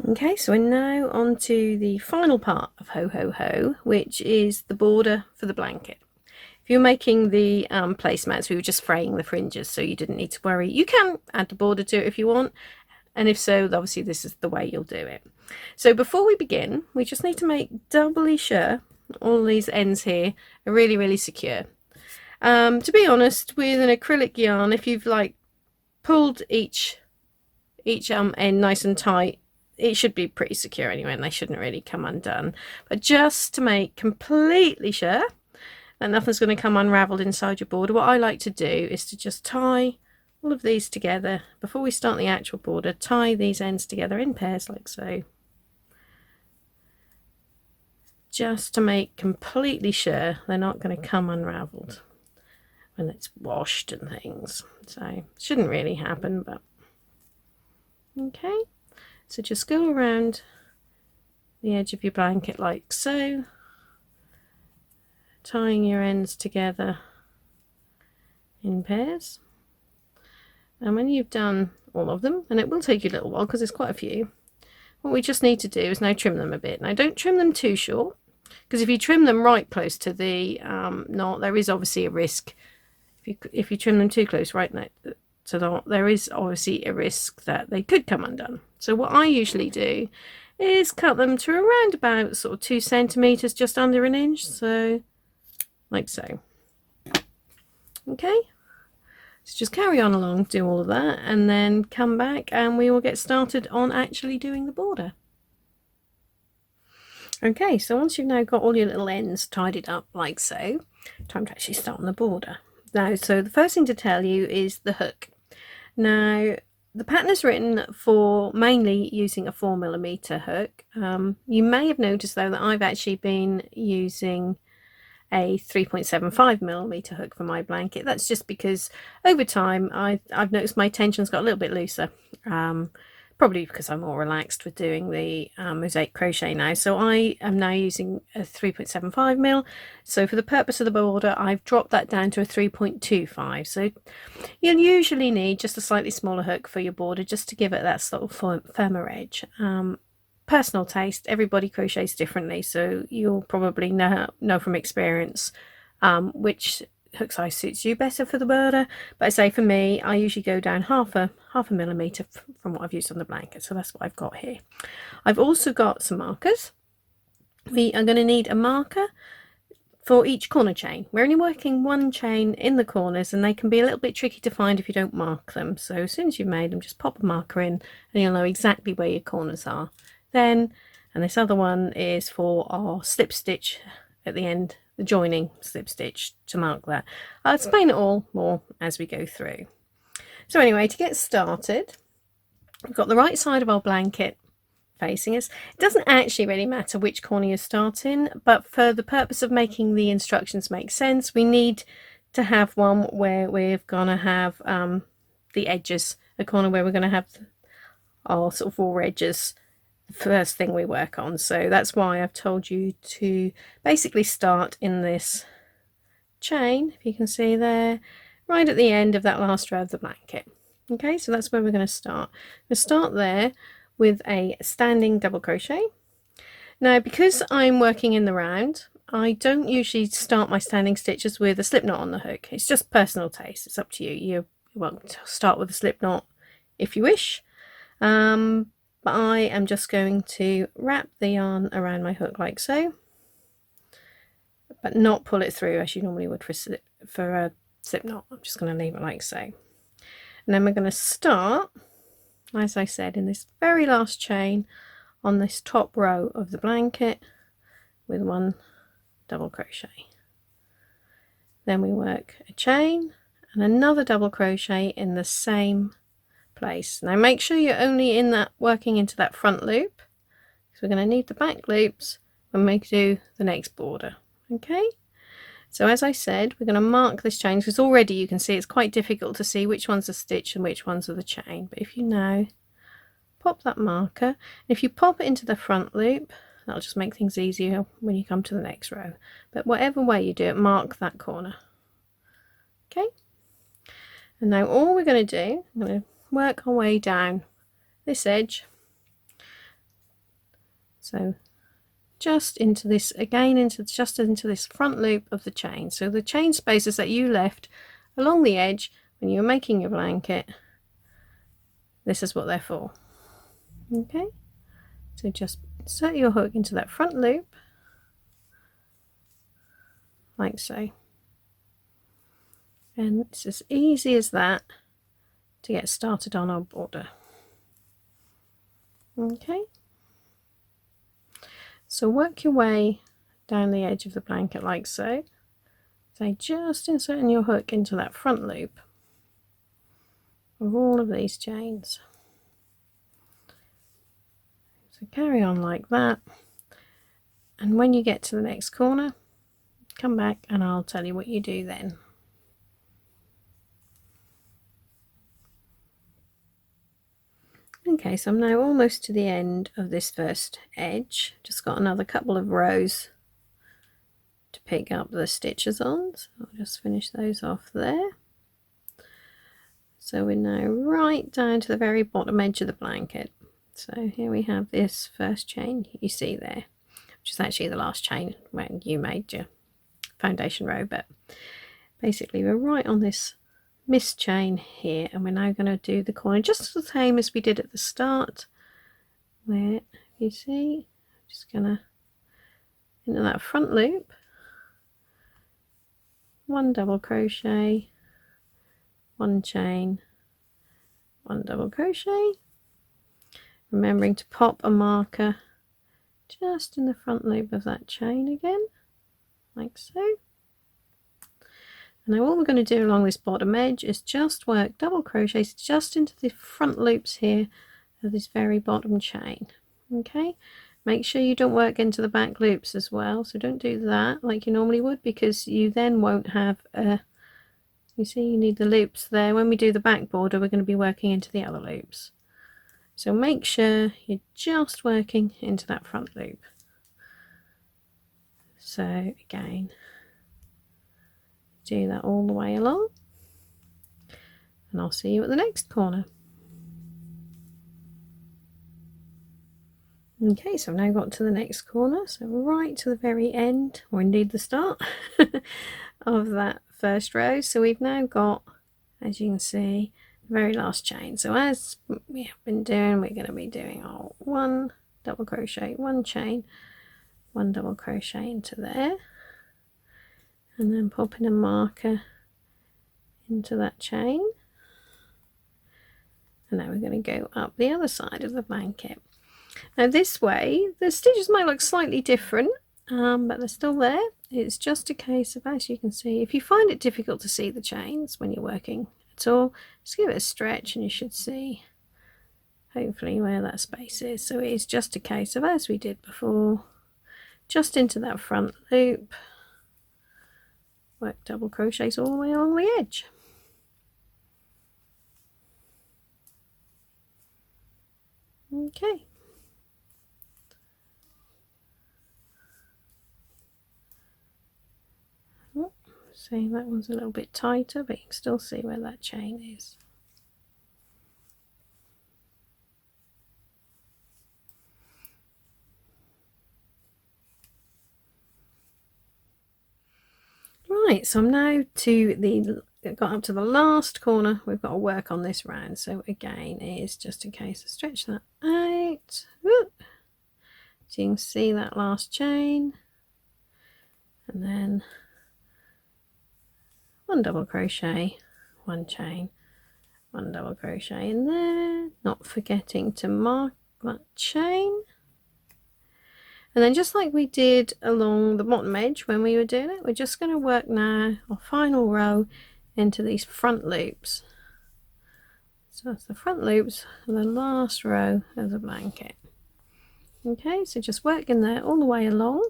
Okay, so we're now on to the final part of HoHoHo, which is the border for the blanket. If you're making the placemats, we were just fraying the fringes, so you didn't need to worry. You can add the border to it if you want, and if so, obviously this is the way you'll do it. So before we begin, we just need to make doubly sure all these ends here are really, really secure. To be honest, with an acrylic yarn, if you've like pulled each end nice and tight, it should be pretty secure anyway, and they shouldn't really come undone. But just to make completely sure that nothing's going to come unraveled inside your border, what I like to do is to just tie all of these together before we start the actual border. Tie these ends together in pairs like so, just to make completely sure they're not going to come unraveled when it's washed and things. So it shouldn't really happen, but okay. So just go around the edge of your blanket like so, tying your ends together in pairs. And when you've done all of them, and it will take you a little while because there's quite a few, what we just need to do is now trim them a bit. Now don't trim them too short, because if you trim them right close to the knot, there is obviously a risk. If you trim them too close right now to the knot, there is obviously a risk that they could come undone. So what I usually do is cut them to around about sort of 2 centimeters, just under an inch, so like so. Okay, so just carry on along, do all of that, and then come back and we will get started on actually doing the border. Okay, so once you've now got all your little ends tidied up like so, time to actually start on the border. Now, so the first thing to tell you is the hook. Now, the pattern is written for mainly using a 4mm hook. You may have noticed though that I've actually been using a 3.75mm hook for my blanket. That's just because over time I've noticed my tension's got a little bit looser. Probably because I'm more relaxed with doing the mosaic crochet now. So I am now using a 3.75mm. So for the purpose of the border, I've dropped that down to a 3.25. So you'll usually need just a slightly smaller hook for your border, just to give it that sort of firmer edge. Personal taste, everybody crochets differently, so you'll probably know from experience which hook size suits you better for the border. But I say for me, I usually go down half a millimeter from what I've used on the blanket, so that's what I've got here. I've also got some markers. We are going to need a marker for each corner chain. We're only working one chain in the corners, and they can be a little bit tricky to find if you don't mark them. So as soon as you've made them, just pop a marker in and you'll know exactly where your corners are. Then, and this other one is for our slip stitch at the end, the joining slip stitch, to mark that. I'll explain it all more as we go through. So anyway, to get started, we've got the right side of our blanket facing us. It doesn't actually really matter which corner you start in, but for the purpose of making the instructions make sense, we need to have one where we're gonna have the edges, a corner where we're gonna have our sort of raw edges first thing we work on. So that's why I've told you to basically start in this chain, if you can see there, right at the end of that last row of the blanket. Okay, so that's where we're going to start. We'll start there with a standing double crochet. Now, because I'm working in the round, I don't usually start my standing stitches with a slip knot on the hook. It's just personal taste, it's up to you. You're welcome to start with a slip knot if you wish. But I am just going to wrap the yarn around my hook like so, but not pull it through as you normally would for a slip knot. I'm just going to leave it like so. And then we're going to start, as I said, in this very last chain on this top row of the blanket with one double crochet. Then we work a chain and another double crochet in the same place. Now make sure you're only in that working into that front loop, because we're going to need the back loops when we do the next border. Okay, so as I said, we're going to mark this chain, because already you can see it's quite difficult to see which one's a stitch and which ones are the chain, but if you now pop that marker. If you pop it into the front loop, that'll just make things easier when you come to the next row. But whatever way you do it, mark that corner. Okay, and now all we're going to do, I'm going to work our way down this edge, so just into this, again just into this front loop of the chain. So the chain spaces that you left along the edge when you were making your blanket, this is what they're for. Okay, so just insert your hook into that front loop like so, and it's as easy as that to get started on our border. Okay, so work your way down the edge of the blanket like so. So just inserting your hook into that front loop of all of these chains. So carry on like that, and when you get to the next corner, come back and I'll tell you what you do then. Okay, so I'm now almost to the end of this first edge. Just got another couple of rows to pick up the stitches on, so I'll just finish those off there. So we're now right down to the very bottom edge of the blanket. So here we have this first chain you see there, which is actually the last chain when you made your foundation row, but basically we're right on this missed chain here, and we're now going to do the corner just the same as we did at the start, where you see I'm just going to into that front loop, one double crochet, one chain, one double crochet, remembering to pop a marker just in the front loop of that chain again like so. And now all we're going to do along this bottom edge is just work double crochets just into the front loops here of this very bottom chain. Okay, make sure you don't work into the back loops as well, so don't do that like you normally would, because you then won't have a, you see you need the loops there. When we do the back border, we're going to be working into the other loops, so make sure you're just working into that front loop. So again, do that all the way along, and I'll see you at the next corner. Okay, so I've now got to the next corner, so right to the very end, or indeed the start of that first row. So we've now got, as you can see, the very last chain. So as we have been doing, we're going to be doing our one double crochet, one chain, one double crochet into there, and then popping a marker into that chain, and now we're going to go up the other side of the blanket. Now this way the stitches might look slightly different, but they're still there. It's just a case of, as you can see, if you find it difficult to see the chains when you're working at all, just give it a stretch and you should see hopefully where that space is. So it is just a case of, as we did before, just into that front loop, work double crochets all the way along the edge. Okay. Oh, see, that one's a little bit tighter, but you can still see where that chain is. Right, so I'm now to the, got up to the last corner we've got to work on this round. So again, it's just a case of stretch that out. Woo. So you can see that last chain, and then one double crochet, one chain, one double crochet in there, not forgetting to mark that chain. And then just like we did along the bottom edge when we were doing it, we're just going to work now our final row into these front loops. So that's the front loops of the last row of the blanket. Okay, so just work in there all the way along,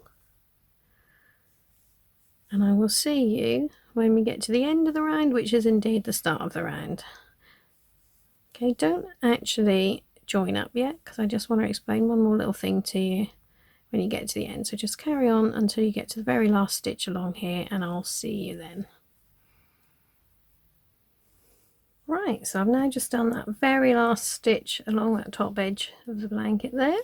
and I will see you when we get to the end of the round, which is indeed the start of the round. Okay, don't actually join up yet, because I just want to explain one more little thing to you when you get to the end. So just carry on until you get to the very last stitch along here, and I'll see you then. Right, so I've now just done that very last stitch along that top edge of the blanket there.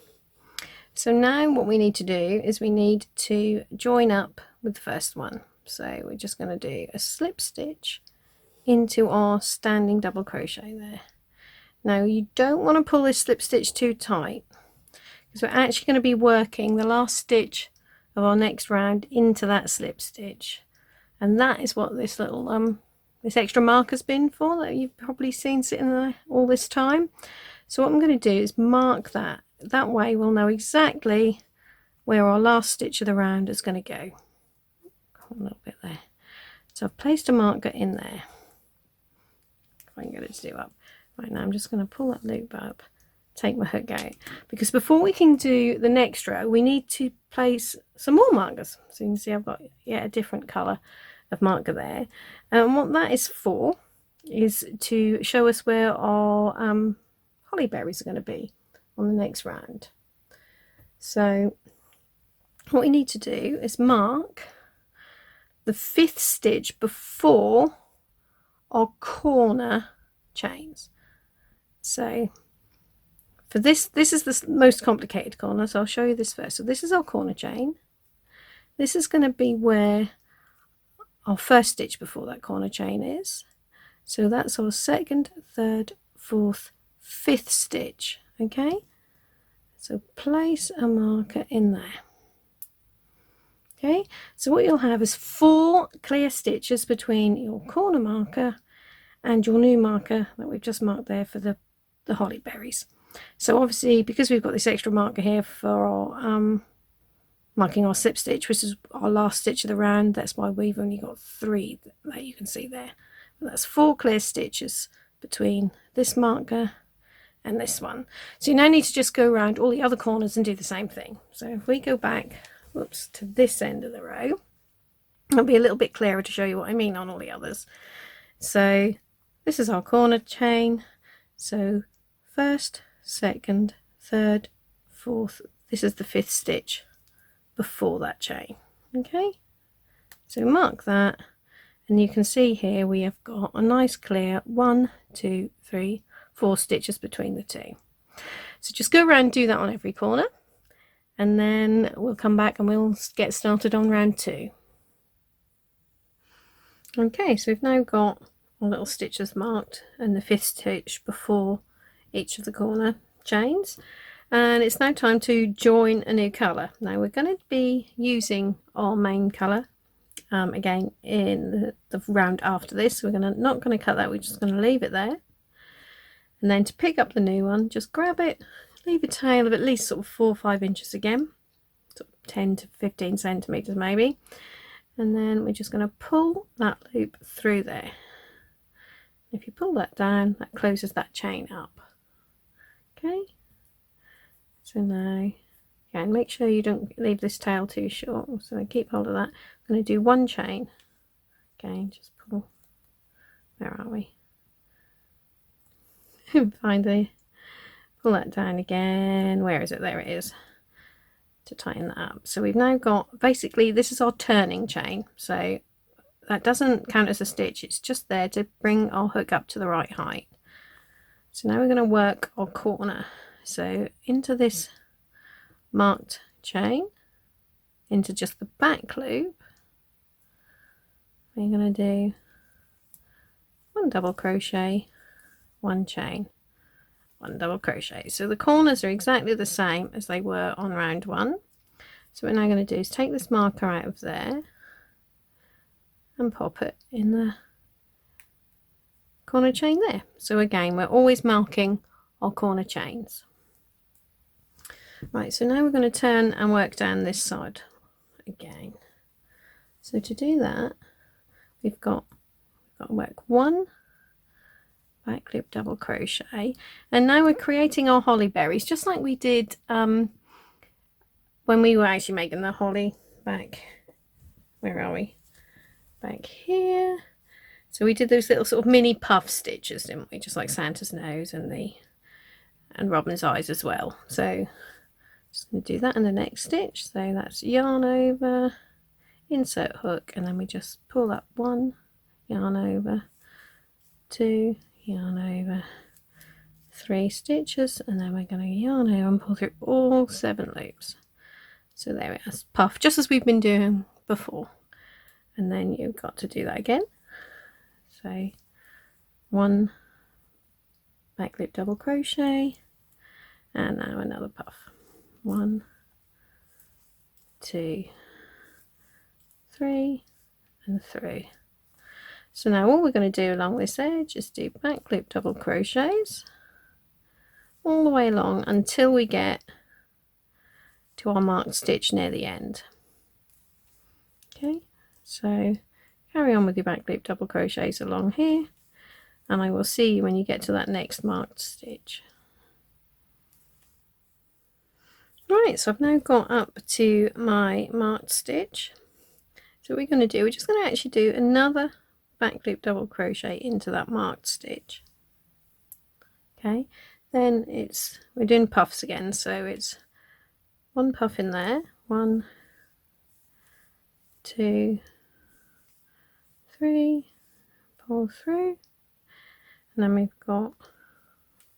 So now what we need to do is we need to join up with the first one. So we're just going to do a slip stitch into our standing double crochet there. Now you don't want to pull this slip stitch too tight, because we're actually going to be working the last stitch of our next round into that slip stitch, and that is what this little this extra marker's been for, that you've probably seen sitting there all this time. So what I'm going to do is mark that. That way we'll know exactly where our last stitch of the round is going to go. A little bit there. So I've placed a marker in there. If I can get it to do up. Right, now I'm just going to pull that loop up, take my hook out, because before we can do the next row we need to place some more markers. So you can see I've got yet a different colour of marker there, and what that is for is to show us where our holly berries are going to be on the next round. So what we need to do is mark the 5th stitch before our corner chains. So for this is the most complicated corner, so I'll show you this first. So this is our corner chain. This is going to be where our first stitch before that corner chain is. So that's our 2nd, 3rd, 4th, 5th stitch. Okay, so place a marker in there. Okay, so what you'll have is 4 clear stitches between your corner marker and your new marker that we've just marked there for the holly berries. So obviously, because we've got this extra marker here for our marking our slip stitch, which is our last stitch of the round, that's why we've only got 3 that you can see there. But that's 4 clear stitches between this marker and this one. So you now need to just go around all the other corners and do the same thing. So if we go back, whoops, to this end of the row, it'll be a little bit clearer to show you what I mean on all the others. So this is our corner chain. So 1st, 2nd, 3rd, 4th, this is the 5th stitch before that chain. Okay, so mark that, and you can see here we have got a nice clear 1, 2, 3, 4 stitches between the two. So just go around and do that on every corner, and then we'll come back and we'll get started on round 2. Okay, so we've now got our little stitches marked and the 5th stitch before each of the corner chains, and it's now time to join a new colour. Now we're going to be using our main colour again in the round after this. We're not going to cut that, we're just going to leave it there, and then to pick up the new one, just grab it, leave a tail of at least sort of 4 or 5 inches again, sort of 10 to 15 centimeters maybe, and then we're just going to pull that loop through there. If you pull that down, that closes that chain up. Okay, so now again, make sure you don't leave this tail too short, so keep hold of that. I'm going to do 1 chain. Again, just pull, where are we? Find the, pull that down again, where is it? There it is, to tighten that up. So we've now got, basically this is our turning chain, so that doesn't count as a stitch, it's just there to bring our hook up to the right height. So now we're going to work our corner. So into this marked chain, into just the back loop, we're going to do 1 double crochet, 1 chain, 1 double crochet. So the corners are exactly the same as they were on round 1. So what we're now going to do is take this marker out of there and pop it in the corner chain there. So again, we're always marking our corner chains. Right, so now we're going to turn and work down this side again. So to do that, we've got to work 1 back loop double crochet, and now we're creating our holly berries just like we did when we were actually making the holly back, where are we, back here. So we did those little sort of mini puff stitches, didn't we, just like Santa's nose and the and robin's eyes as well. So just going to do that in the next stitch. So that's yarn over, insert hook, and then we just pull up 1, yarn over, 2, yarn over, 3 stitches, and then we're going to yarn over and pull through all 7 loops. So there it is, puff, just as we've been doing before. And then you've got to do that again. So 1 back loop double crochet, and now another puff. 1, 2, 3, and 3. So now all we're going to do along this edge is do back loop double crochets all the way along until we get to our marked stitch near the end. Okay, so carry on with your back loop double crochets along here, and I will see you when you get to that next marked stitch. Right, so I've now got up to my marked stitch. So what we're going to do, we're just going to actually do another back loop double crochet into that marked stitch. Okay, then we're doing puffs again, so it's 1 puff in there, 1, 2, 3, pull through, and then we've got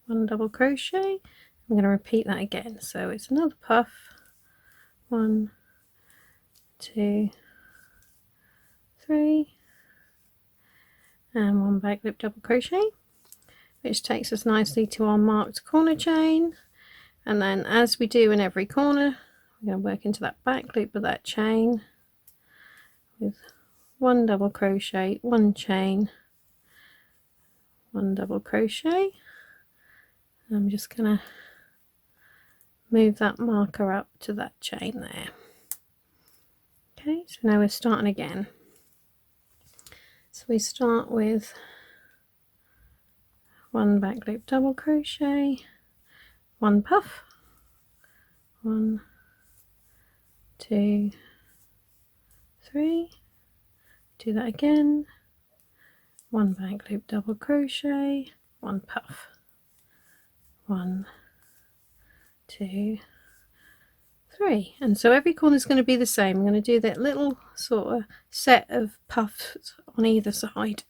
1 double crochet. I'm going to repeat that again, so it's another puff, 1, 2, 3, and 1 back loop double crochet, which takes us nicely to our marked corner chain. And then, as we do in every corner, we're going to work into that back loop of that chain with 1 double crochet, 1 chain, 1 double crochet. I'm just going to move that marker up to that chain there. Okay, so now we're starting again. So we start with 1 back loop double crochet, 1 puff, 1, 2, 3, do that again, 1 back loop double crochet, 1 puff, 1, 2, 3, and so every corner is going to be the same. I'm going to do that little sort of set of puffs on either side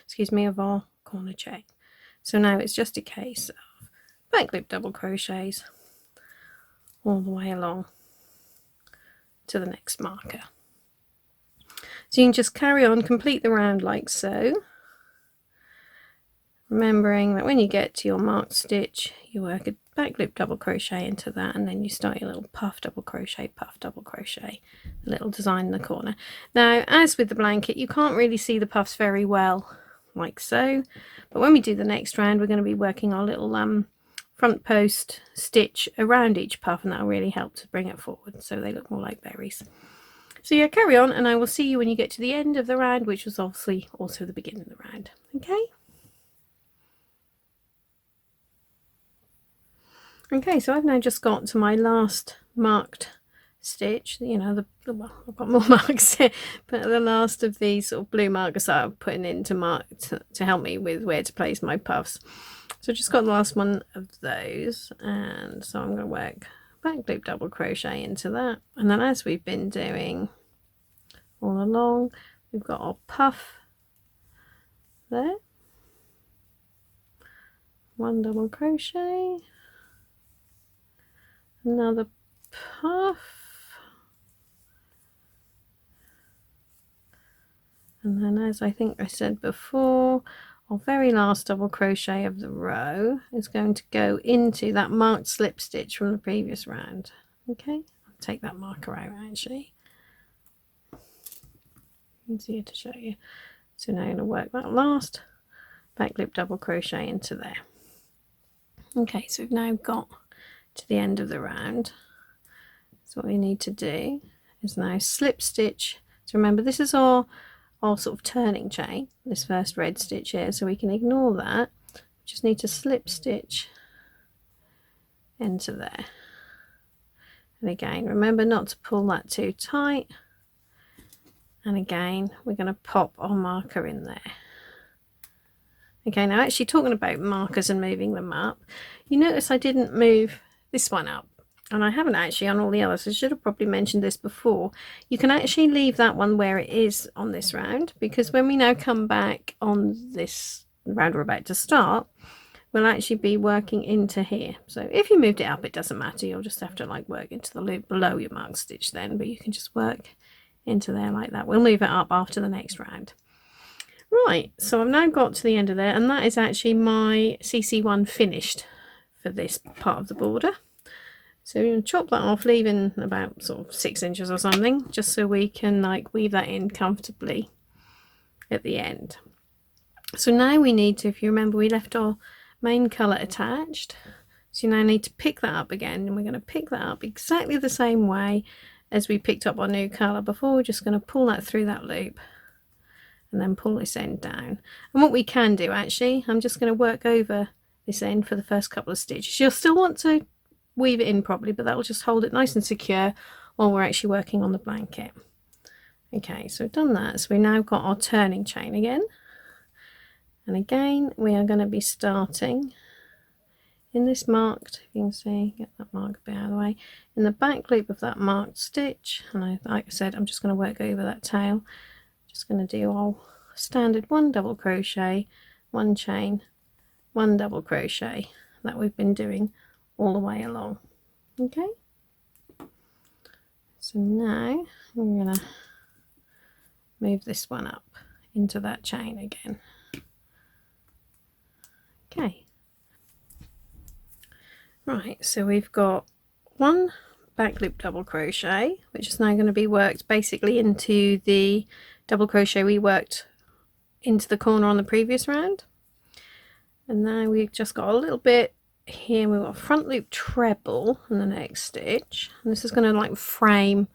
excuse me, of our corner chain. So now it's just a case of back loop double crochets all the way along to the next marker. So you can just carry on, complete the round like so, remembering that when you get to your marked stitch, you work a back loop double crochet into that, and then you start your little puff double crochet, puff double crochet, a little design in the corner. Now, as with the blanket, you can't really see the puffs very well like so, but when we do the next round, we're going to be working our little front post stitch around each puff, and that'll really help to bring it forward so they look more like berries. So yeah, carry on, and I will see you when you get to the end of the round, which was obviously also the beginning of the round. Okay. Okay, so I've now just got to my last marked stitch. You know, well, I've got more marks here, but the last of these sort of blue markers that I'm putting in to help me with where to place my puffs. So I've just got the last one of those, and so I'm going to work back loop double crochet into that, and then as we've been doing all along, we've got our puff there, 1 double crochet, another puff, and then, as I think I said before, our very last double crochet of the row is going to go into that marked slip stitch from the previous round. Okay, I'll take that marker out actually, easier to show you. So now I'm going to work that last back loop double crochet into there. Okay, so we've now got to the end of the round. So what we need to do is now slip stitch. So remember, this is our sort of turning chain, this first red stitch here, so we can ignore that. We just need to slip stitch into there, and again remember not to pull that too tight, and again we're going to pop our marker in there. Okay, now actually talking about markers and moving them up, you notice I didn't move this one up, and I haven't actually on all the others. I should have probably mentioned this before. You can actually leave that one where it is on this round, because when we now come back on this round we're about to start, we'll actually be working into here. So if you moved it up, it doesn't matter. You'll just have to like work into the loop below your mark stitch then, but you can just work into there like that. We'll move it up after the next round. Right, so I've now got to the end of there, and that is actually my CC1 finished for this part of the border. So we're going to chop that off, leaving about sort of 6 inches or something, just so we can like weave that in comfortably at the end. So now we need to, if you remember, we left our main colour attached. So you now need to pick that up again, and we're going to pick that up exactly the same way as we picked up our new colour before. We're just going to pull that through that loop and then pull this end down. And what we can do actually, I'm just going to work over this end for the first couple of stitches. You'll still want to weave it in properly, but that will just hold it nice and secure while we're actually working on the blanket. Okay, so we've done that. So we now got our turning chain again. And again, we are going to be starting in this marked, if you can see, get that mark a bit out of the way, in the back loop of that marked stitch. And like I said, I'm just going to work over that tail. Just going to do our standard 1 double crochet, 1 chain, 1 double crochet that we've been doing all the way along. Okay, so now we're going to move this one up into that chain again. Okay, right, so we've got 1 back loop double crochet, which is now going to be worked basically into the double crochet we worked into the corner on the previous round. And now we've just got a little bit here. We've got a front loop treble in the next stitch, and this is going to like frame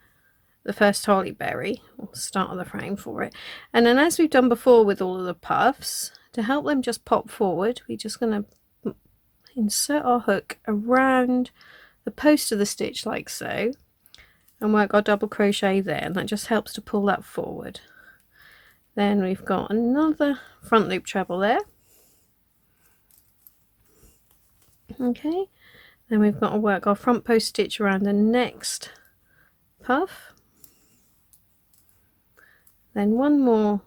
the first holly berry, or start of the frame for it. And then, as we've done before with all of the puffs, to help them just pop forward, we're just going to insert our hook around the post of the stitch like so, and work our double crochet there, and that just helps to pull that forward. Then we've got another front loop treble there. Okay, then we've got to work our front post stitch around the next puff. Then 1 more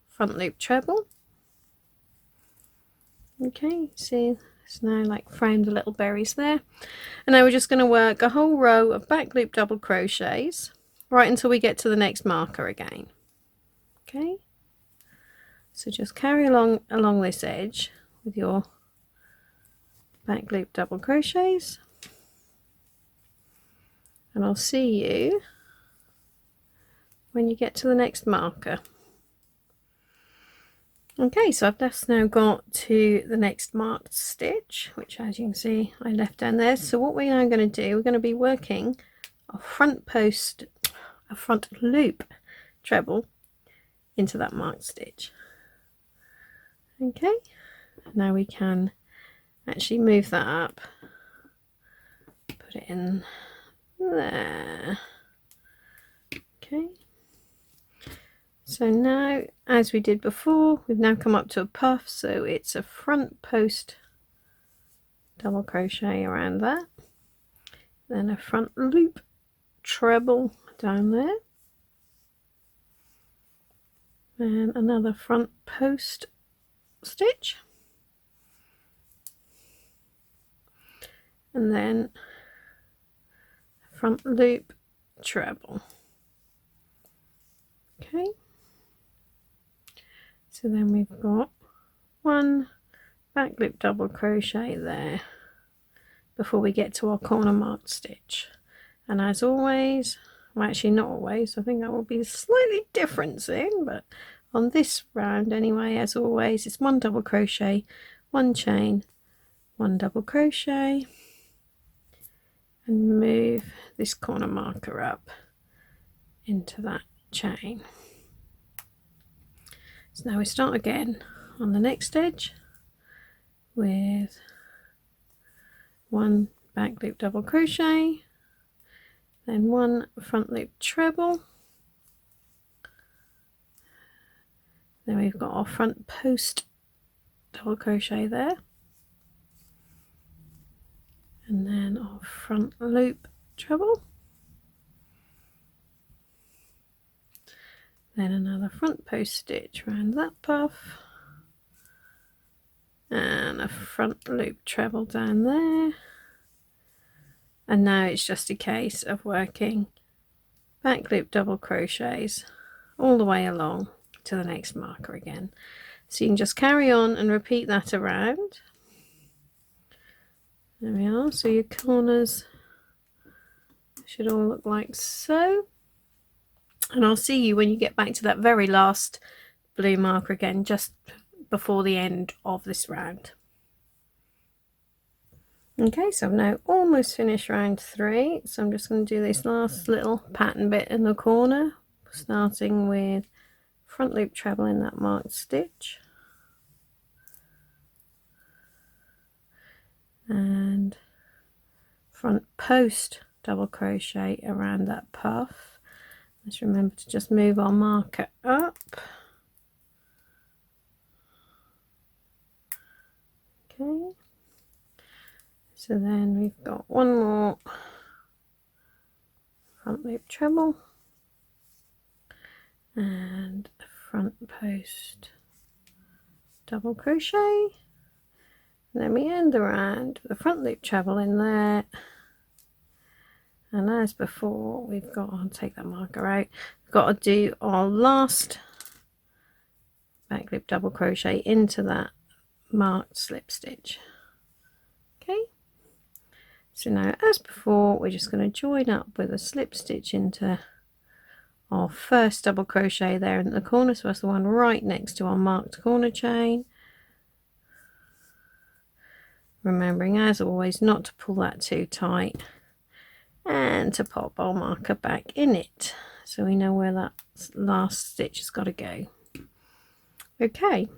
front loop treble. Okay, see it's now like framed the little berries there. And now we're just going to work a whole row of back loop double crochets right until we get to the next marker again. Okay, so just carry along this edge with your back loop double crochets, and I'll see you when you get to the next marker. Okay, so I've just now got to the next marked stitch, which as you can see I left down there. So what we are going to do, we're going to be working a front loop treble into that marked stitch. Okay, now we can actually move that up, put it in there. Okay, so now, as we did before, we've now come up to a puff, so it's a front post double crochet around that, then a front loop treble down there, and another front post stitch, and then front loop treble. Okay, so then we've got 1 back loop double crochet there before we get to our corner marked stitch. And as always, well actually not always, I think that will be slightly different soon, but on this round anyway, as always, it's 1 double crochet, 1 chain, 1 double crochet, and move this corner marker up into that chain. So now we start again on the next edge with 1 back loop double crochet, then 1 front loop treble, then we've got our front post double crochet there, and then our front loop treble, then another front post stitch around that puff, and a front loop treble down there. And now it's just a case of working back loop double crochets all the way along to the next marker again. So you can just carry on and repeat that around. There we are. So your corners should all look like so. And I'll see you when you get back to that very last blue marker again, just before the end of this round. Okay, so I've now almost finished round 3, so I'm just going to do this last little pattern bit in the corner, starting with front loop treble in that marked stitch, and front post double crochet around that puff. Let's remember to just move our marker up. Okay. So then we've got one more front loop treble and a front post double crochet, and then we end the round with a front loop treble in there, and as before we've got, I'll take that marker out, we've got to do our last back loop double crochet into that marked slip stitch. Okay. So now, as before, we're just going to join up with a slip stitch into our first double crochet there in the corner, so that's the one right next to our marked corner chain. Remembering, as always, not to pull that too tight, and to pop our marker back in it, so we know where that last stitch has got to go. Okay,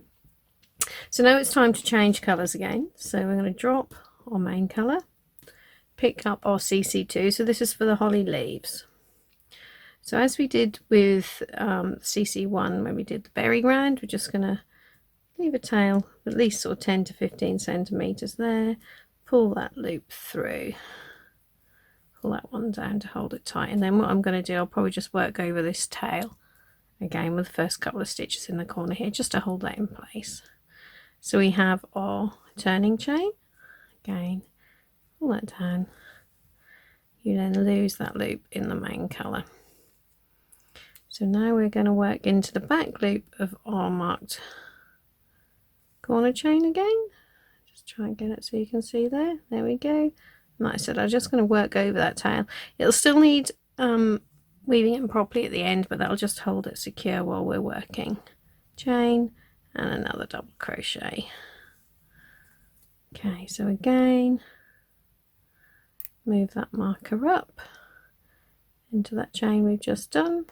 so now it's time to change colours again. So we're going to drop our main colour, pick up our CC2, so this is for the holly leaves. So as we did with CC1 when we did the berry round, we're just going to leave a tail at least sort of 10 to 15 centimeters there, pull that loop through, pull that one down to hold it tight, and then what I'm going to do, I'll probably just work over this tail again with the first couple of stitches in the corner here just to hold that in place. So we have our turning chain, again pull that down, you then lose that loop in the main colour. So now we're going to work into the back loop of our marked corner chain again. Just try and get it so you can see there. There we go. And like I said, I'm just going to work over that tail. It'll still need weaving it properly at the end, but that'll just hold it secure while we're working. Chain and another double crochet. Okay, so again, move that marker up into that chain we've just done.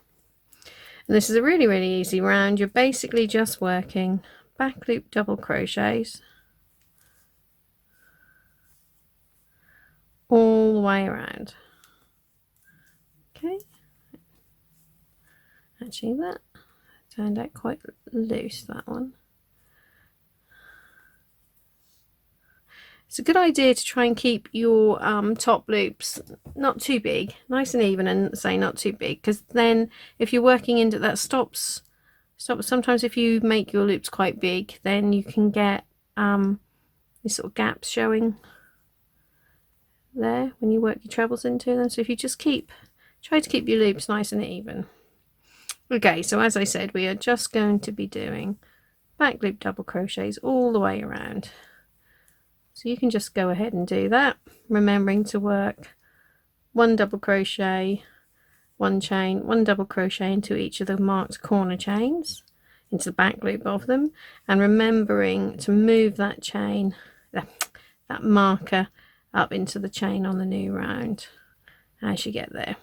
And this is a really, really easy round. You're basically just working back loop double crochets all the way around. Okay, actually that turned out quite loose, that one. It's a good idea to try and keep your top loops not too big, nice and even, and say not too big, because then if you're working into that stops. Sometimes if you make your loops quite big, then you can get these sort of gaps showing there when you work your trebles into them. So if you just try to keep your loops nice and even. Okay, so as I said, we are just going to be doing back loop double crochets all the way around. So you can just go ahead and do that, remembering to work one double crochet, one chain, one double crochet into each of the marked corner chains, into the back loop of them, and remembering to move that chain, that marker up into the chain on the new round as you get there.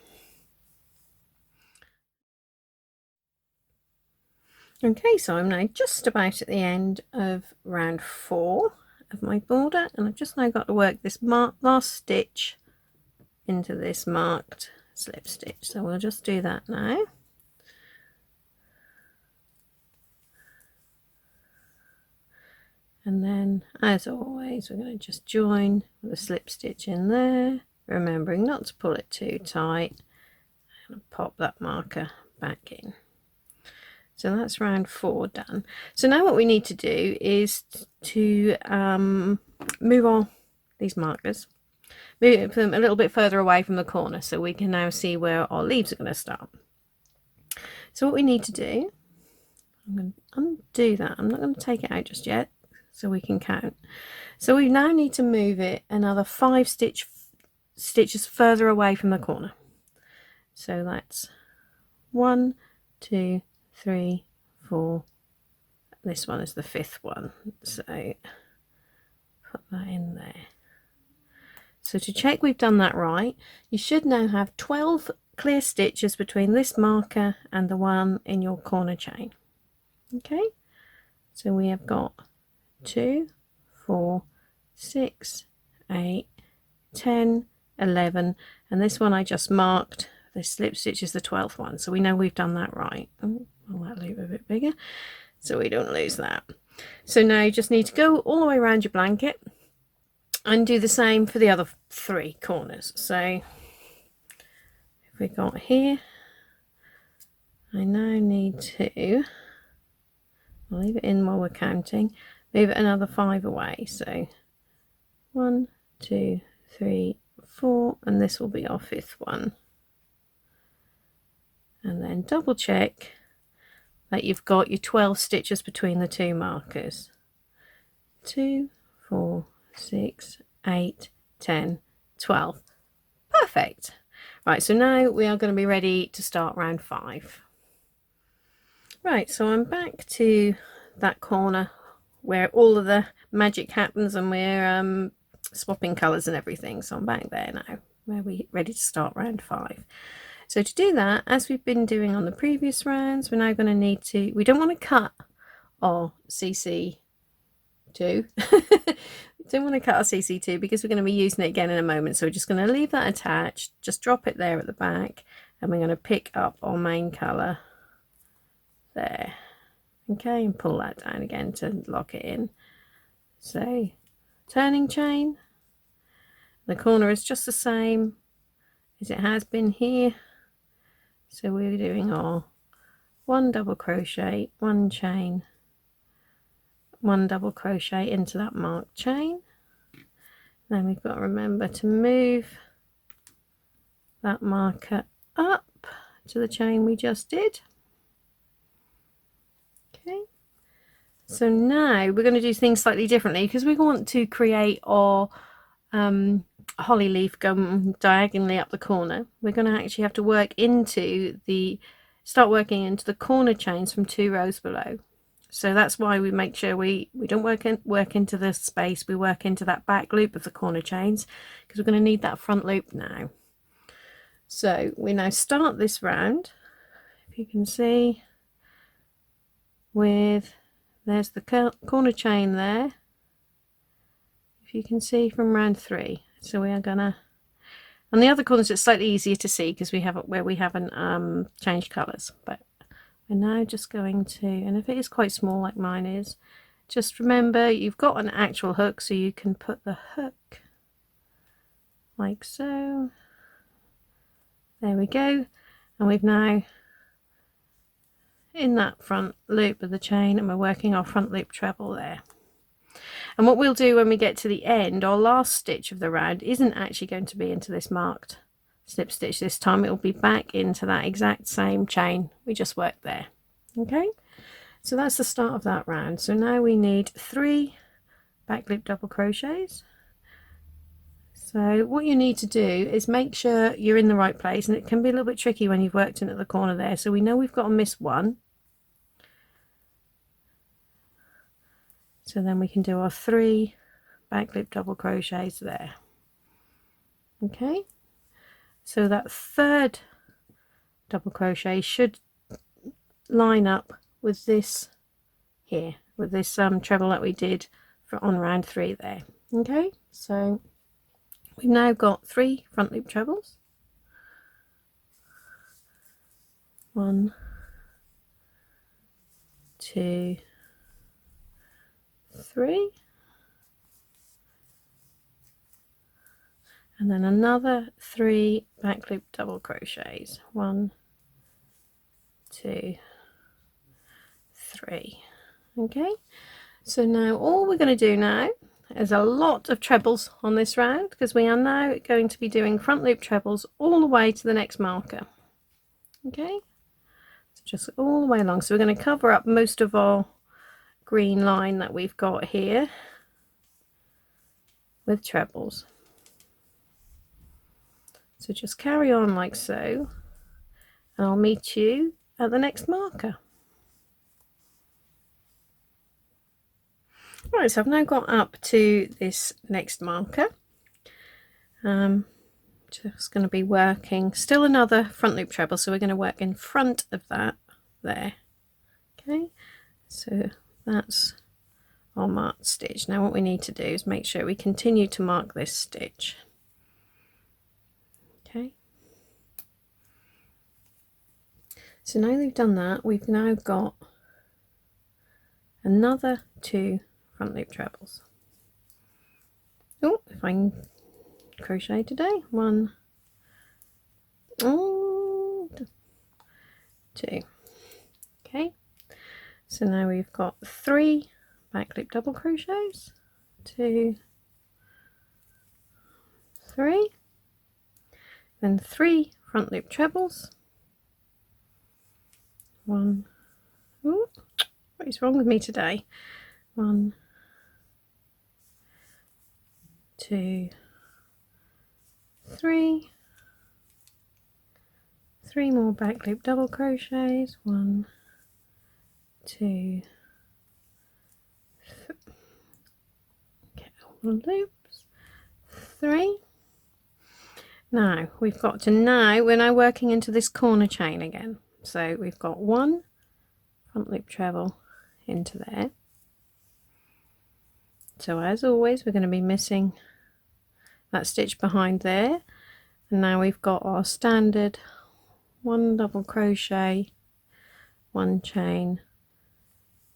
Okay, so I'm now just about at the end of round 4 of my border, and I've just now got to work this last stitch into this marked slip stitch. So we'll just do that now. And then, as always, we're going to just join with a slip stitch in there, remembering not to pull it too tight, and pop that marker back in. So that's round 4 done. So now what we need to do is to move on these markers, move them a little bit further away from the corner, so we can now see where our leaves are going to start. So what we need to do, I'm going to undo that. I'm not going to take it out just yet, so we can count. So we now need to move it another 5 stitches further away from the corner. So that's 1, 2, 3, 4. This one is the 5th one, so put that in there. So to check we've done that right, you should now have 12 clear stitches between this marker and the one in your corner chain. Okay, so we have got 2, 4, 6, 8, 10, 11, and this one I just marked, this slip stitch is the 12th one, so we know we've done that right. Oh, I'll that loop a bit bigger so we don't lose that. So now you just need to go all the way around your blanket and do the same for the other 3 corners. So if we got here, I now need to, I'll leave it in while we're counting, move it another 5 away. So 1, 2, 3, 4, and this will be our 5th one. And then double check that you've got your 12 stitches between the 2 markers. 2, 4, 6, 8, 10, 12. Perfect. Right, so now we are going to be ready to start round 5. Right, so I'm back to that corner where all of the magic happens and we're swapping colours and everything. So I'm back there now, where we're ready to start round 5. So to do that, as we've been doing on the previous rounds, we're now going to need to, we don't want to cut our CC2. Don't want to cut our CC2 because we're going to be using it again in a moment. So we're just going to leave that attached, just drop it there at the back, and we're going to pick up our main colour there. Okay, and pull that down again to lock it in. So turning chain, the corner is just the same as it has been here. So we're doing our 1 double crochet, 1 chain, 1 double crochet into that marked chain. Then we've got to remember to move that marker up to the chain we just did. Okay, so now we're going to do things slightly differently because we want to create our holly leaf going diagonally up the corner. We're going to actually have to start working into the corner chains from 2 rows below. So that's why we make sure we don't work into the space, we work into that back loop of the corner chains, because we're going to need that front loop now. So we now start this round, if you can see, with, there's the corner chain there, if you can see, from round 3. So we are gonna, on the other corners it's slightly easier to see because we haven't changed colours, but we're now just going to, and if it is quite small like mine is, just remember you've got an actual hook, so you can put the hook like so. There we go, and we've now in that front loop of the chain, and we're working our front loop treble there. And what we'll do when we get to the end, our last stitch of the round isn't actually going to be into this marked slip stitch this time. It will be back into that exact same chain we just worked there. Okay, so that's the start of that round. So now we need 3 back loop double crochets. So what you need to do is make sure you're in the right place, and it can be a little bit tricky when you've worked in at the corner there. So we know we've got to miss 1. So then we can do our 3 back loop double crochets there. Okay, so that 3rd double crochet should line up with this here, with this treble that we did on round 3 there. Okay, so we've now got 3 front loop trebles. 1, 2, 3, and then another 3 back loop double crochets. 1, 2, 3. Okay, so now all we're going to do now is a lot of trebles on this round, because we are now going to be doing front loop trebles all the way to the next marker. Okay, so just all the way along. So we're going to cover up most of our green line that we've got here with trebles. So just carry on like so, and I'll meet you at the next marker. Right, so I've now got up to this next marker. Just going to be working still another front loop treble, so we're going to work in front of that there. Okay, so that's our marked stitch. Now what we need to do is make sure we continue to mark this stitch. Okay, so now we've done that, we've now got another 2 front loop trebles. Oh, if I can crochet today, 1, 2. Okay, so now we've got 3 back loop double crochets, 2, 3, then 3 front loop trebles, 1. Ooh, what is wrong with me today? 1, 2, 3, 3 more back loop double crochets, 1, 2, get all the loops, 3. Now we've got to, we're now working into this corner chain again. So we've got 1 front loop treble into there. So as always, we're going to be missing that stitch behind there, and now we've got our standard 1 double crochet, 1 chain,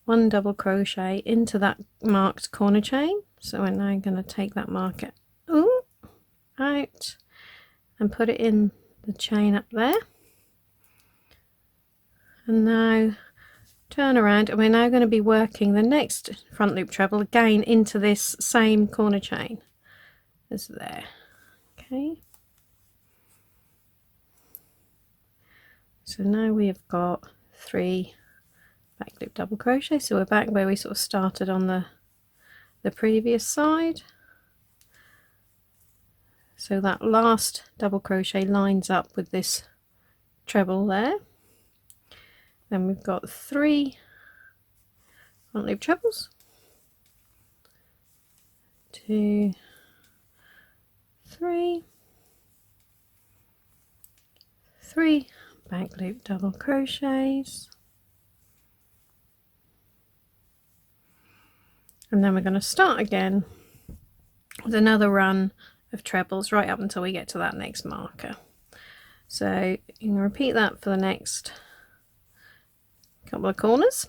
1 double crochet into that marked corner chain. So we're now going to take that marker out and put it in the chain up there, and now turn around, and we're now going to be working the next front loop treble again into this same corner chain as there. Okay, so now we have got 3 back loop double crochet, so we're back where we sort of started on the previous side. So that last double crochet lines up with this treble there. Then we've got 3 front loop trebles, 2, 3, 3 back loop double crochets, and then we're going to start again with another run of trebles right up until we get to that next marker. So you can repeat that for the next couple of corners.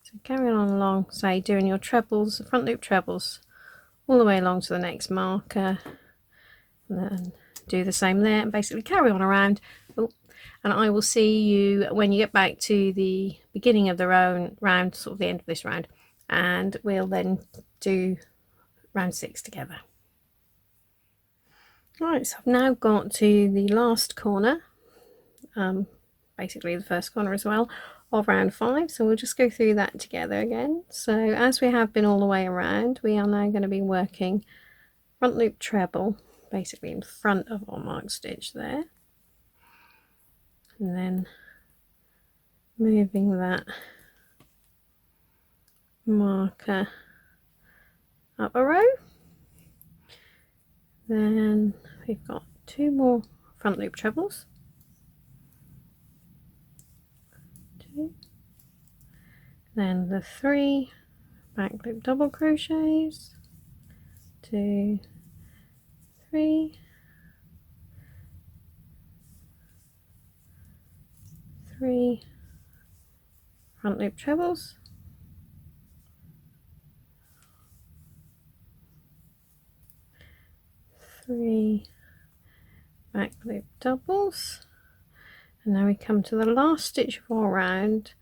So carry on along, say doing your trebles, front loop trebles, all the way along to the next marker, and then do the same there, and basically carry on around. And I will see you when you get back to the beginning of the round, sort of the end of this round, and we'll then do round 6 together. Right, so I've now got to the last corner, basically the first corner as well, of round 5, so we'll just go through that together again. So as we have been all the way around, we are now going to be working front loop treble basically in front of our marked stitch there, and then moving that marker up a row. Then we've got 2 more front loop trebles, 2, then the 3 back loop double crochets, 2, 3, 3 front loop trebles, 3 back loop doubles, and now we come to the last stitch of our round,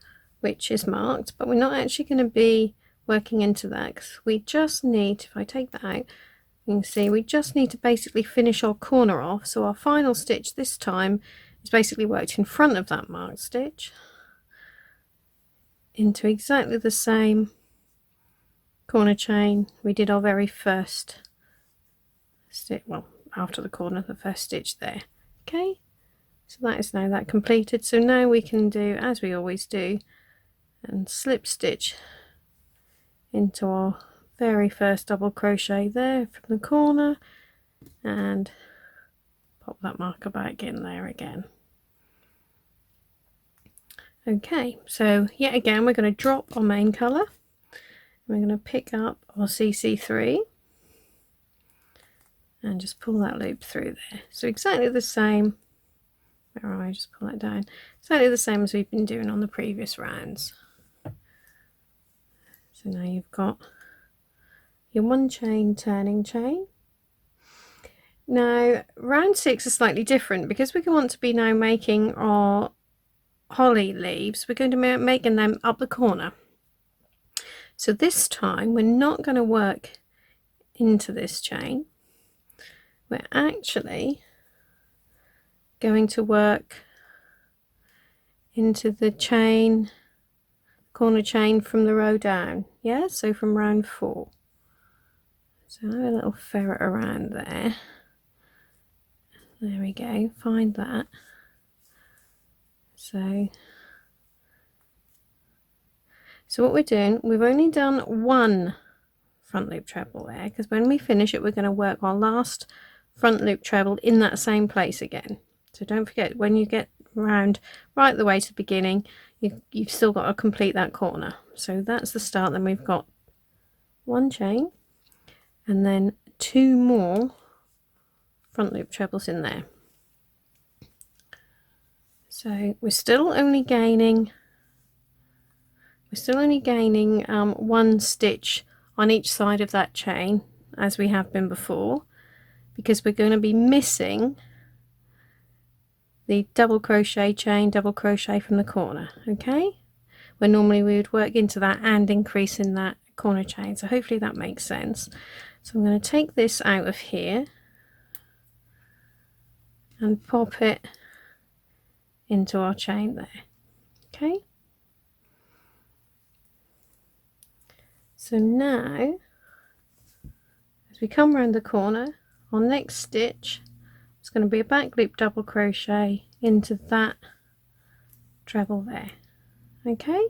which is marked, but we're not actually going to be working into that because we just need, if I take that out, you can see we just need to basically finish our corner off. So our final stitch this time is basically worked in front of that marked stitch into exactly the same corner chain we did our very first stitch, well, after the corner, the first stitch there. Okay, so that is now that completed. So now we can do as we always do and slip stitch into our very first double crochet there from the corner and pop that marker back in there again. Okay, so yet again we're going to drop our main colour. We're going to pick up our CC3 and just pull that loop through there. So exactly the same, where am I, just pull that down, exactly the same as we've been doing on the previous rounds. So now you've got your one chain turning chain. Now round 6 is slightly different because we want to be now making our holly leaves. We're going to be making them up the corner. So this time we're not going to work into this chain. We're actually going to work into the chain, corner chain from the row down. Yeah, so from round 4. So I have a little ferret around there. There we go, find that. So what we're doing, we've only done one front loop treble there, because when we finish it we're going to work our last front loop treble in that same place again. So don't forget, when you get round right the way to the beginning, you've still got to complete that corner. So that's the start. Then we've got one chain and then 2 more front loop trebles in there. So we're still only gaining one stitch on each side of that chain as we have been before, because we're going to be missing the double crochet chain, double crochet from the corner. Okay, where normally we would work into that and increase in that corner chain. So hopefully that makes sense. So I'm going to take this out of here and pop it into our chain there. Okay, so now as we come around the corner, our next stitch is going to be a back loop double crochet into that treble there. Okay,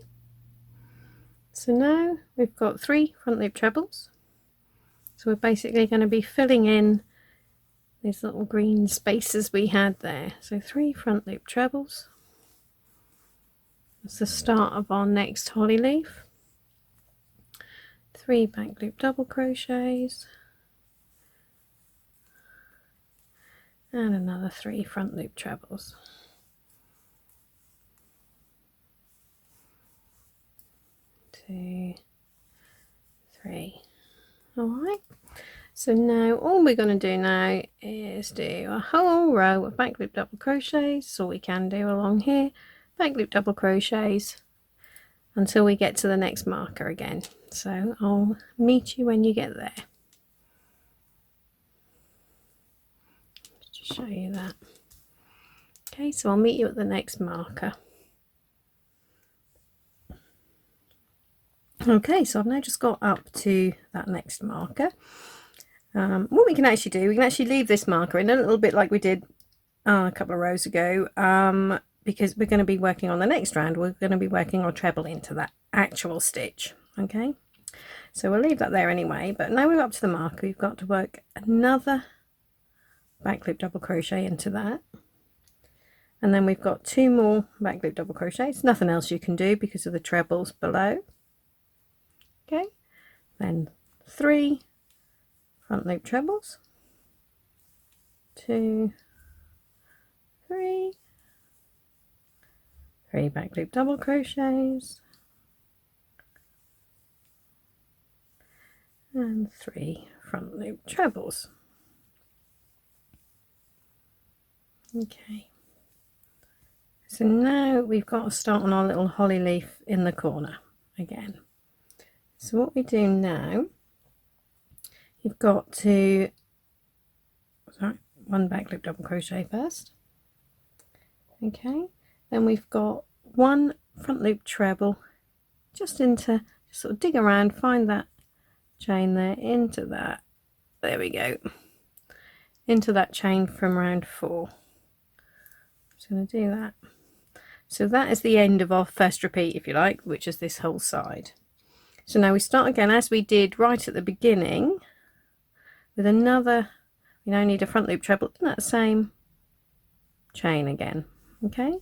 so now we've got 3 front loop trebles, so we're basically going to be filling in these little green spaces we had there. So 3 front loop trebles. That's the start of our next holly leaf. 3 back loop double crochets and another 3 front loop trebles. 2, 3. All right. So now all we're going to do now is do a whole row of back loop double crochets, so we can do along here, back loop double crochets until we get to the next marker again. So I'll meet you when you get there. Just show you that. Okay, so I'll meet you at the next marker. Okay, so I've now just got up to that next marker. What we can actually do, we can actually leave this marker in a little bit like we did a couple of rows ago, because we're going to be working on the next round. We're going to be working our treble into that actual stitch. Okay, so we'll leave that there anyway, but now we're up to the marker. We've got to work another back loop double crochet into that, and then we've got 2 more back loop double crochets. Nothing else you can do because of the trebles below. Okay, then 3 front loop trebles, 2, 3, 3 back loop double crochets, and 3 front loop trebles. Okay, so now we've got to start on our little holly leaf in the corner again. So what we do now, you've got to, sorry, one back loop double crochet first. Okay, then we've got one front loop treble just into, just sort of dig around, find that chain there, into that, there we go, into that chain from round 4. Just going to do that. So that is the end of our first repeat, if you like, which is this whole side. So now we start again as we did right at the beginning with another, we now need a front loop treble in that same chain again. Okay,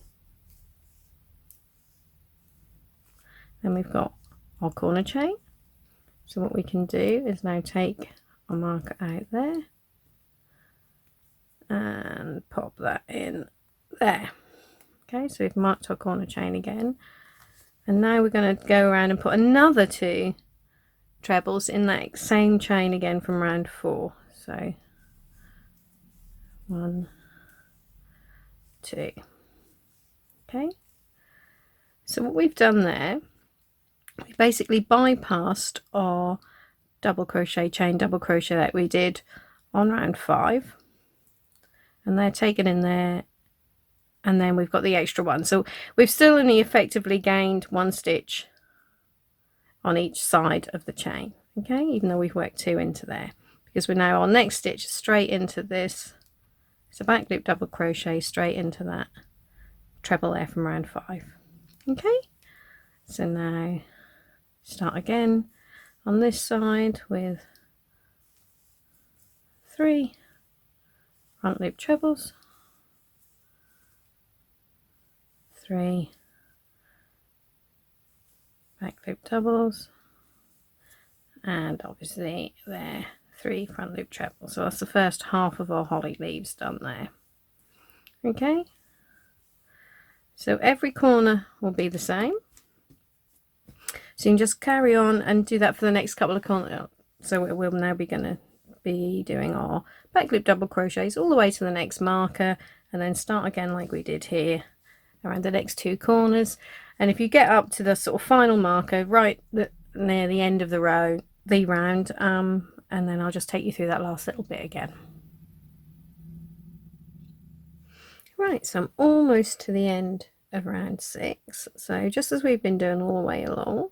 then we've got our corner chain. So what we can do is now take our marker out there and pop that in there. Okay, so we've marked our corner chain again, and now we're going to go around and put another 2 trebles in that same chain again from round 4. So 1, 2. Okay, so what we've done there, we basically bypassed our double crochet chain double crochet that we did on round 5, and they're taken in there, and then we've got the extra one. So we've still only effectively gained 1 stitch on each side of the chain, okay, even though we've worked 2 into there, because we're now our next stitch straight into this, so back loop double crochet straight into that treble there from round 5. Okay, so now start again on this side with 3 front loop trebles, 3 back loop doubles, and obviously there 3 front loop trebles. So that's the first half of our holly leaves done there. Okay, so every corner will be the same, so you can just carry on and do that for the next couple of corners. So we'll now be going to be doing our back loop double crochets all the way to the next marker, and then start again like we did here around the next 2 corners. And if you get up to the sort of final marker right near the end of the round, and then I'll just take you through that last little bit again. Right, so I'm almost to the end of round 6. So just as we've been doing all the way along,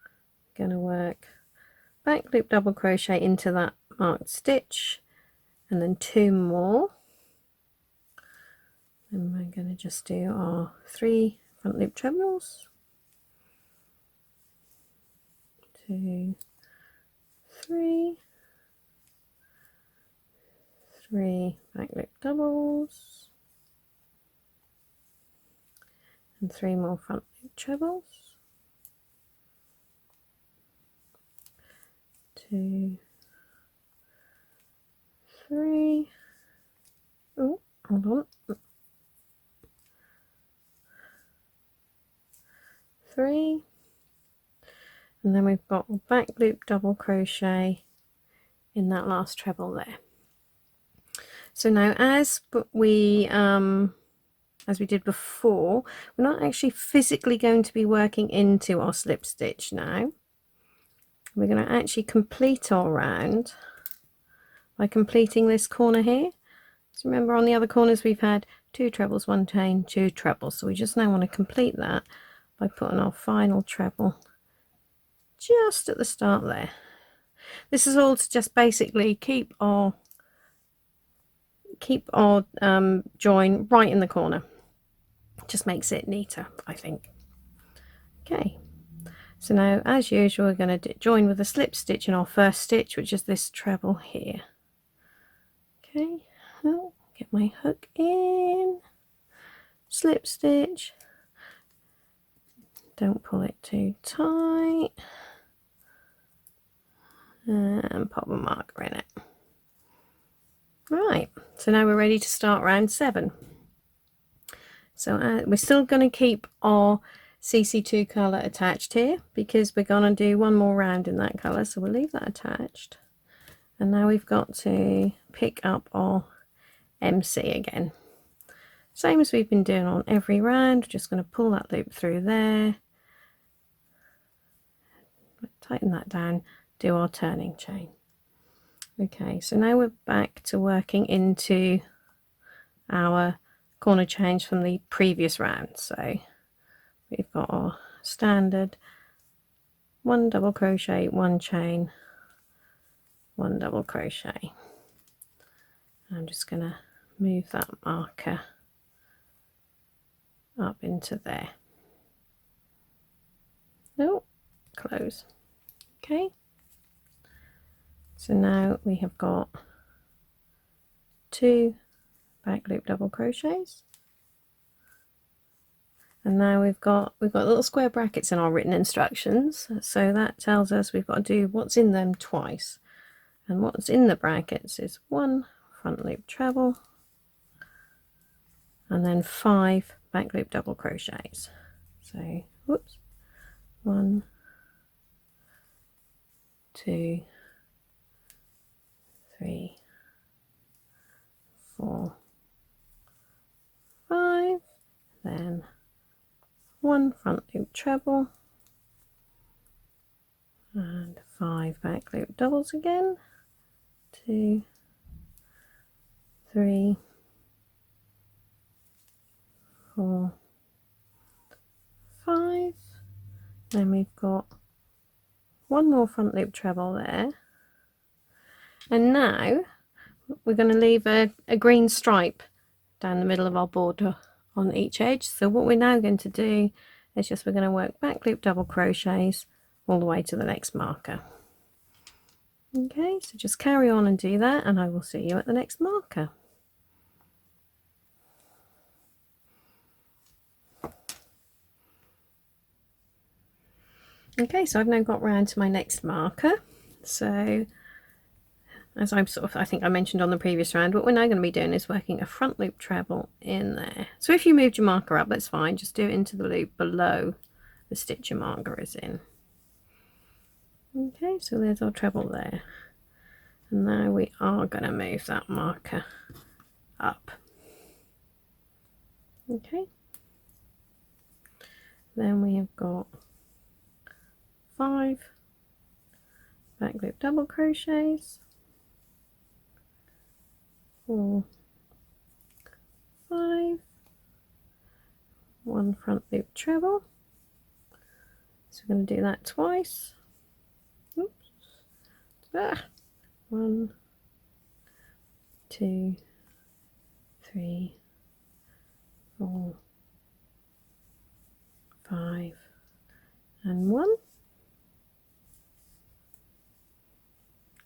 I'm going to work back loop double crochet into that marked stitch, and then 2 more, and we're going to just do our 3 front loop trebles, 2, 3, 3 back loop doubles, and 3 more front loop trebles, 2, 3, oh, hold on, 3, and then we've got a back loop double crochet in that last treble there. So now as we did before, we're not actually physically going to be working into our slip stitch now. We're going to actually complete our round by completing this corner here. So remember, on the other corners we've had 2 trebles, 1 chain, 2 trebles, so we just now want to complete that by putting our final treble just at the start there. This is all to just basically keep our join right in the corner. Just makes it neater, I think. Okay, so now as usual we're going to join with a slip stitch in our first stitch, which is this treble here. Okay, oh, get my hook in, slip stitch, don't pull it too tight, and pop a marker in it. Right, so now we're ready to start round 7. So we're still going to keep our CC2 colour attached here, because we're going to do one more round in that colour, so we'll leave that attached. And now we've got to pick up our MC again. Same as we've been doing on every round, just going to pull that loop through there, tighten that down, do our turning chain. Okay, so now we're back to working into our corner chains from the previous round. So we've got our standard 1 double crochet, 1 chain, 1 double crochet. I'm just going to move that marker up into there. Oh, close. Okay, so now we have got 2 back loop double crochets, and now we've got little square brackets in our written instructions, so that tells us we've got to do what's in them twice, and what's in the brackets is 1 front loop treble and then 5 back loop double crochets. So whoops, 1, 2, 3, 4, 5, then 1 front loop treble and 5 back loop doubles again, 2, 3, 4, 5. Then we've got 1 more front loop treble there, and now we're going to leave a green stripe down the middle of our border on each edge. So what we're now going to do is just we're going to work back loop double crochets all the way to the next marker. Okay, so just carry on and do that, and I will see you at the next marker. Okay, so I've now got round to my next marker. So as I think I mentioned on the previous round, what we're now going to be doing is working a front loop treble in there. So if you moved your marker up, that's fine, just do it into the loop below the stitch your marker is in. Okay, so there's our treble there, and now we are going to move that marker up. Okay, then we have got 5 back loop double crochets, 4, 5, 1 front loop treble. So we're going to do that twice. Oops. 1, 2, 3, 4, 5, and 1.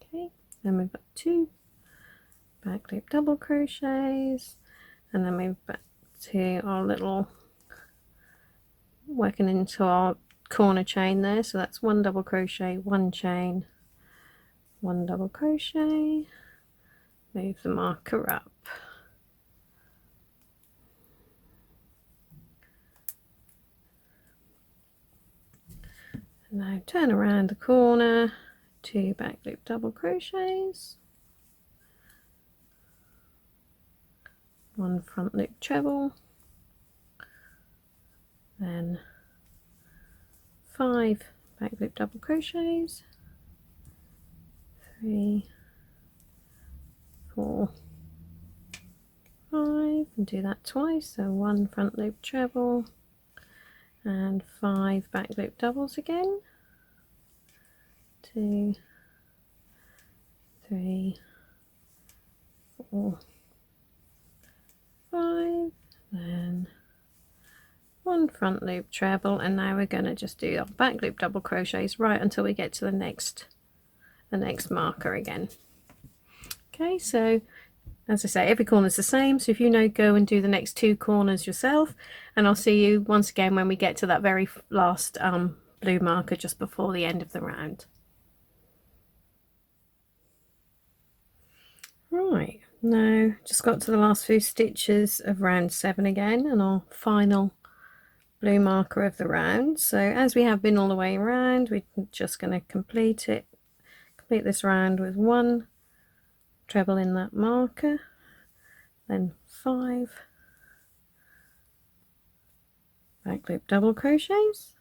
Okay, then we've got 2 back loop double crochets, and then we're back to our little working into our corner chain there. So that's 1 double crochet, 1 chain, 1 double crochet, move the marker up. And now turn around the corner, 2 back loop double crochets, 1 front loop treble, then 5 back loop double crochets, 3, 4, 5, and do that twice. So 1 front loop treble and 5 back loop doubles again, 2, 3, 4, 5, then 1 front loop treble, and now we're going to just do our back loop double crochets right until we get to the next marker again. Okay, so as I say, every corner is the same, so if you know, go and do the next 2 corners yourself, and I'll see you once again when we get to that very last blue marker just before the end of the round. Right, now just got to the last few stitches of round 7 again, and our final blue marker of the round. So as we have been all the way around, we're just going to complete this round with 1 treble in that marker, then 5 back loop double crochets,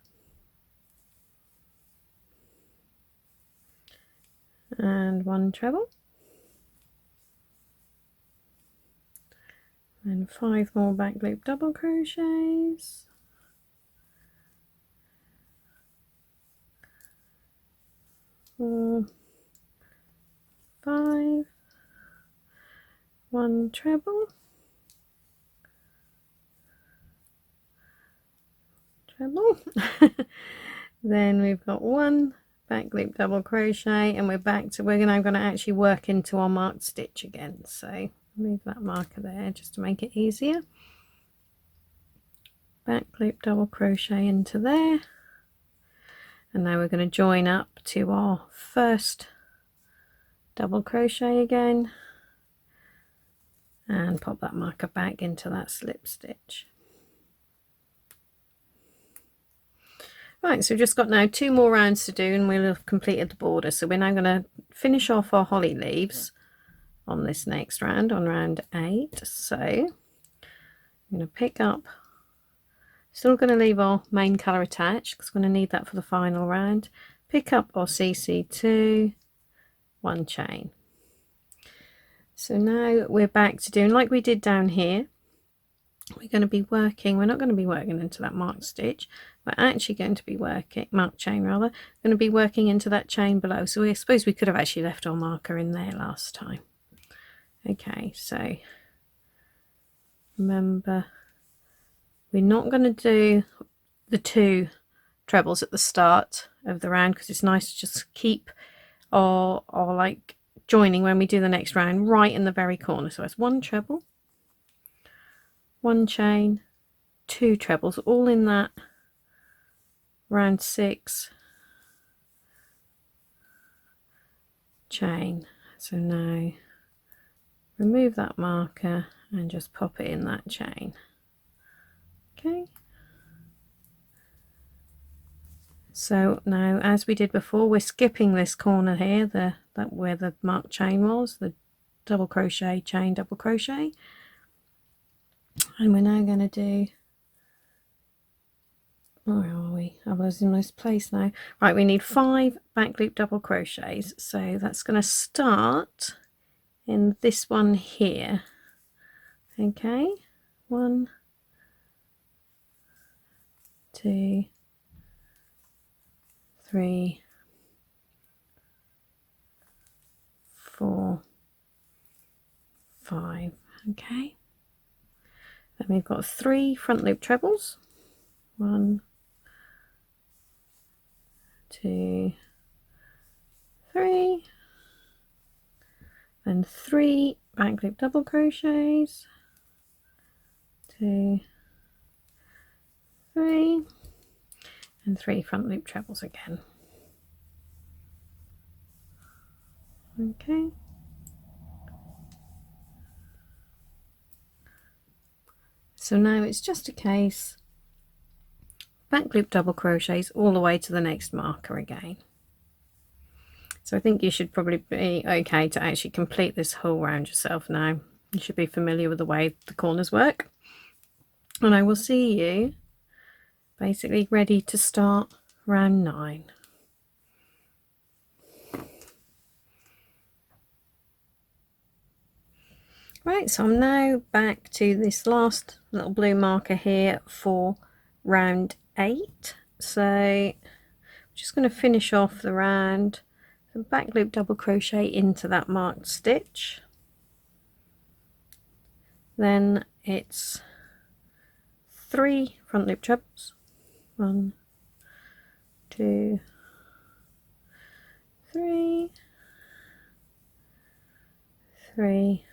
and 1 treble, and 5 more back loop double crochets, 4, 5, 1 treble, then we've got 1 back loop double crochet, and we're now going to actually work into our marked stitch again. So move that marker there just to make it easier. Back loop double crochet into there, and now we're going to join up to our first double crochet again and pop that marker back into that slip stitch. Right, so we've just got now 2 more rounds to do and we'll have completed the border. So we're now going to finish off our holly leaves on this next round, on round 8. So I'm going to pick up, still going to leave our main colour attached because we're going to need that for the final round. Pick up our CC2, 1 chain. So now we're back to doing like we did down here. We're not going to be working into that marked stitch. We're actually going to be working, marked chain rather, going to be working into that chain below. So I suppose we could have actually left our marker in there last time. Okay, so remember, we're not going to do the 2 trebles at the start of the round because it's nice to just keep our like joining when we do the next round right in the very corner. So it's 1 treble, 1 chain, 2 trebles, all in that round 6 chain. So now remove that marker and just pop it in that chain. Okay, so now as we did before, we're skipping this corner here, that where the marked chain was, the double crochet, chain, double crochet, and we're now going to do, where are we? I was in this place now. Right, we need 5 back loop double crochets, so that's going to start in this one here. Okay, 1, 2, 3, 4, 5. Okay, then we've got 3 front loop trebles, 1, 2, 3, and 3 back loop double crochets, 2, 3, and 3 front loop trebles again. Okay, so now it's just a case back loop double crochets all the way to the next marker again. So I think you should probably be okay to actually complete this whole round yourself now. You should be familiar with the way the corners work, and I will see you basically ready to start round 9. Right, so I'm now back to this last little blue marker here for round 8. So I'm just going to finish off the round, so back loop double crochet into that marked stitch, then it's 3 front loop trebles, 1, 2, 3, 3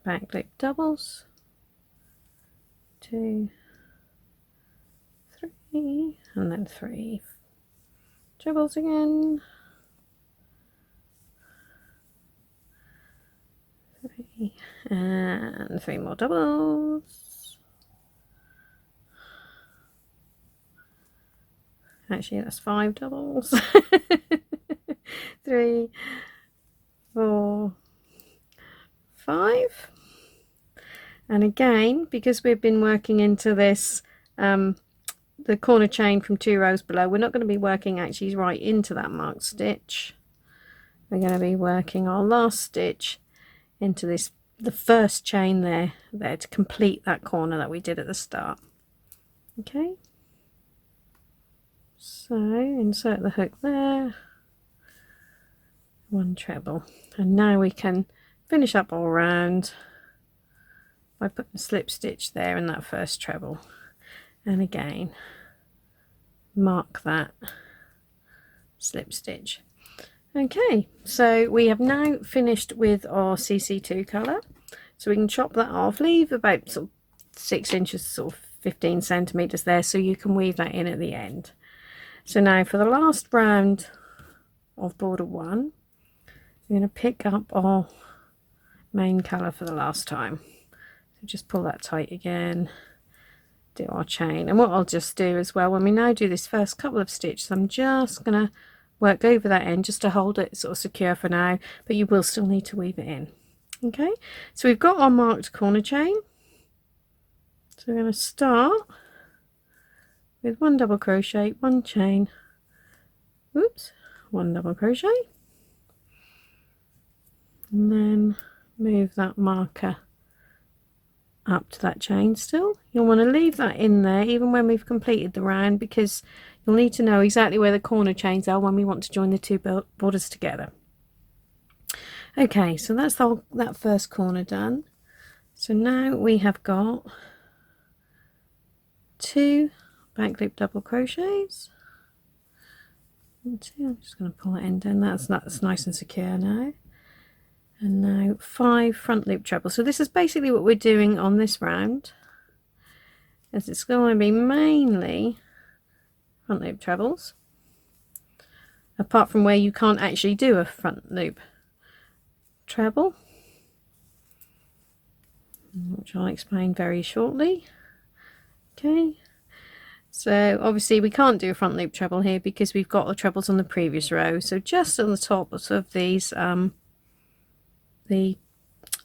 back loop doubles, 2, 3, and then 3 trebles again, 3, and 3 more doubles. Actually, that's 5 doubles. 3, 4, 5. And again, because we've been working into this the corner chain from 2 rows below, we're not going to be working actually right into that marked stitch. We're going to be working our last stitch into this, the first chain there to complete that corner that we did at the start. Okay, so insert the hook there, 1 treble, and now we can finish up all round by putting a slip stitch there in that first treble, and again mark that slip stitch. Okay, so we have now finished with our CC2 colour, so we can chop that off, leave about sort of 6 inches, sort of 15 centimeters there, so you can weave that in at the end. So now for the last round of border 1, we're going to pick up our main colour for the last time. So just pull that tight again, do our chain, and what I'll just do as well, when we now do this first couple of stitches, I'm just going to work over that end just to hold it sort of secure for now, but you will still need to weave it in. Okay, so we've got our marked corner chain, so we're going to start with 1 double crochet, 1 chain, whoops, 1 double crochet, and then move that marker up to that chain. Still, you'll want to leave that in there even when we've completed the round, because you'll need to know exactly where the corner chains are when we want to join the 2 borders together. Okay, so that's that first corner done. So now we have got 2 back loop double crochets, and 2, I'm just going to pull that end in, that's nice and secure now. And now 5 front loop trebles. So this is basically what we're doing on this round, as it's going to be mainly front loop trebles, apart from where you can't actually do a front loop treble, which I'll explain very shortly. Okay, so obviously we can't do a front loop treble here because we've got the trebles on the previous row. So just on the top of these the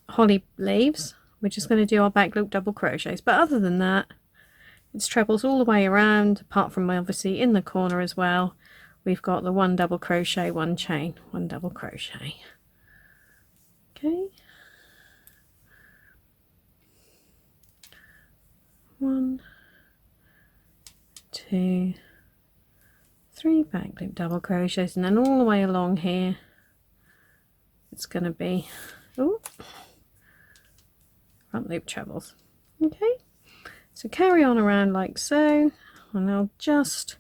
holly leaves, we're just going to do our back loop double crochets, but other than that it's trebles all the way around, apart from obviously in the corner as well we've got the 1 double crochet, 1 chain, 1 double crochet. Okay, 1, 2, 3 back loop double crochets, and then all the way along here it's going to be front loop trebles. Okay, so carry on around like so, and I'll just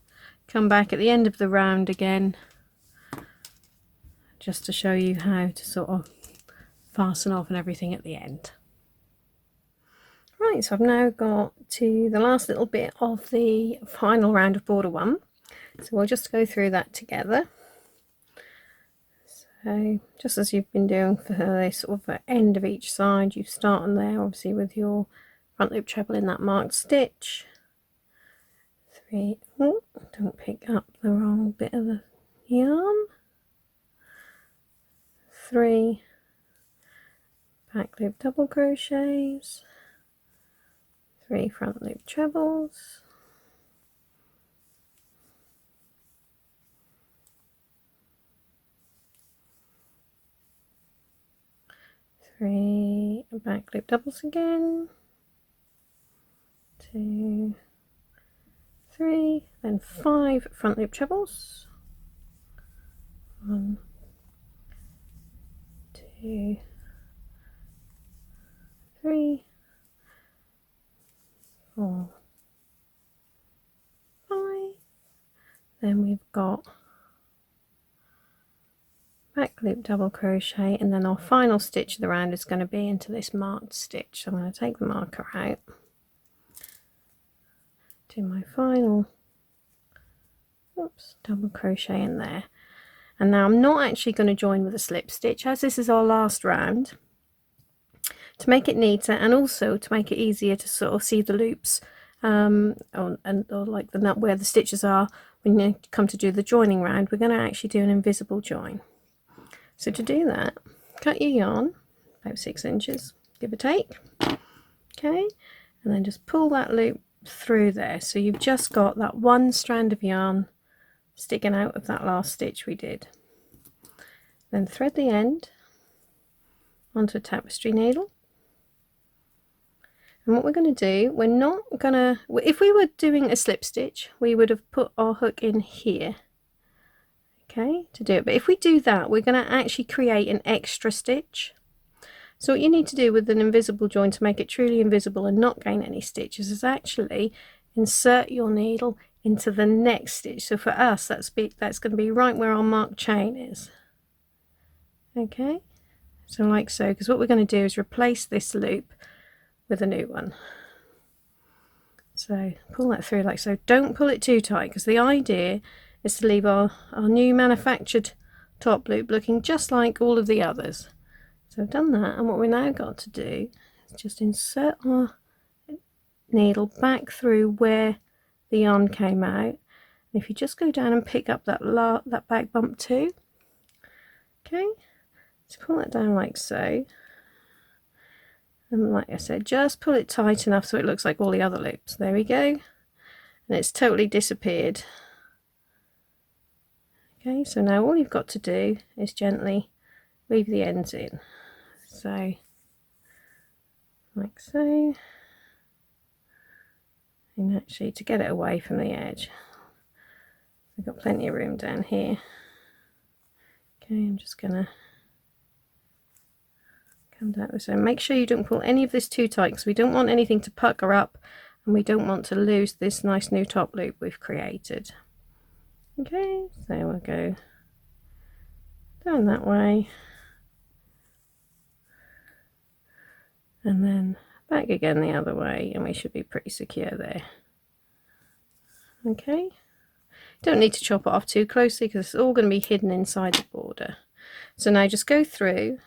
come back at the end of the round again just to show you how to sort of fasten off and everything at the end. Right, so I've now got to the last little bit of the final round of border 1, so we'll just go through that together. So just as you've been doing for the sort of end of each side, you start on there obviously with your front loop treble in that marked stitch. 3, oh, don't pick up the wrong bit of the yarn. 3 back loop double crochets, 3 front loop trebles, 3 back loop doubles again, 2, 3, then 5 front loop trebles, 1, 2, 3, 4, 5, then we've got back loop double crochet, and then our final stitch of the round is going to be into this marked stitch. So I'm going to take the marker out, do my final double crochet in there, and now I'm not actually going to join with a slip stitch, as this is our last round. To make it neater and also to make it easier to sort of see the loops or like the nut where the stitches are when you come to do the joining round, we're going to actually do an invisible join. So to do that, cut your yarn about 6 inches, give or take. Okay, and then just pull that loop through there, so you've just got that one strand of yarn sticking out of that last stitch we did. Then thread the end onto a tapestry needle, and what we're going to do, we're not going to, if we were doing a slip stitch we would have put our hook in here, okay, to do it, but if we do that we're going to actually create an extra stitch. So what you need to do with an invisible join to make it truly invisible and not gain any stitches is actually insert your needle into the next stitch. So for us that's going to be right where our marked chain is. Okay, so like so, because what we're going to do is replace this loop with a new one. So pull that through like so. Don't pull it too tight, because the idea is to leave our new manufactured top loop looking just like all of the others. So I've done that, and what we now got to do is just insert our needle back through where the yarn came out. And if you just go down and pick up that back bump too, okay, so pull that down like so, and like I said, just pull it tight enough so it looks like all the other loops. There we go, and it's totally disappeared. Okay, so now all you've got to do is gently weave the ends in. So like so, and actually to get it away from the edge, we've got plenty of room down here. Okay, I'm just gonna come down this way. Make sure you don't pull any of this too tight, because we don't want anything to pucker up and we don't want to lose this nice new top loop we've created. Okay, so we'll go down that way and then back again the other way, and we should be pretty secure there. Okay, don't need to chop it off too closely because it's all going to be hidden inside the border. So now just go through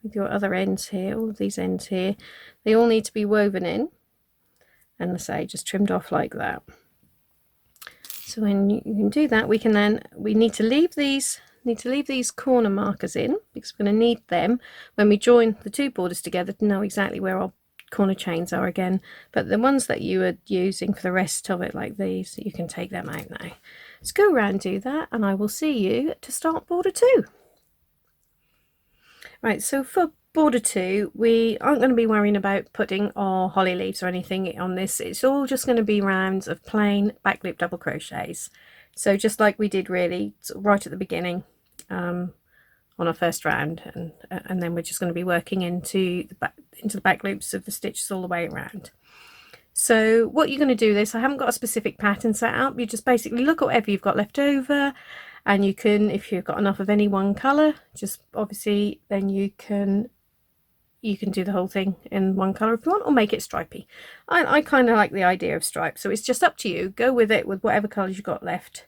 with your other ends here, all of these ends here, they all need to be woven in, and let's say just trimmed off like that. So when you can do that, we need to leave these corner markers in, because we're going to need them when we join the two borders together to know exactly where our corner chains are again. But the ones that you are using for the rest of it, like these, you can take them out now. Let's go around and do that, and I will see you to start border 2. Right, so for border 2 we aren't going to be worrying about putting our holly leaves or anything on this. It's all just going to be rounds of plain back loop double crochets, so just like we did really right at the beginning on our first round, and then we're just going to be working into the back loops of the stitches all the way around. So what you're going to do this, I haven't got a specific pattern set up, you just basically look at whatever you've got left over, and you can, if you've got enough of any one colour, just obviously then you can do the whole thing in one colour if you want, or make it stripy. I kind of like the idea of stripes, so it's just up to you. Go with it with whatever colours you've got left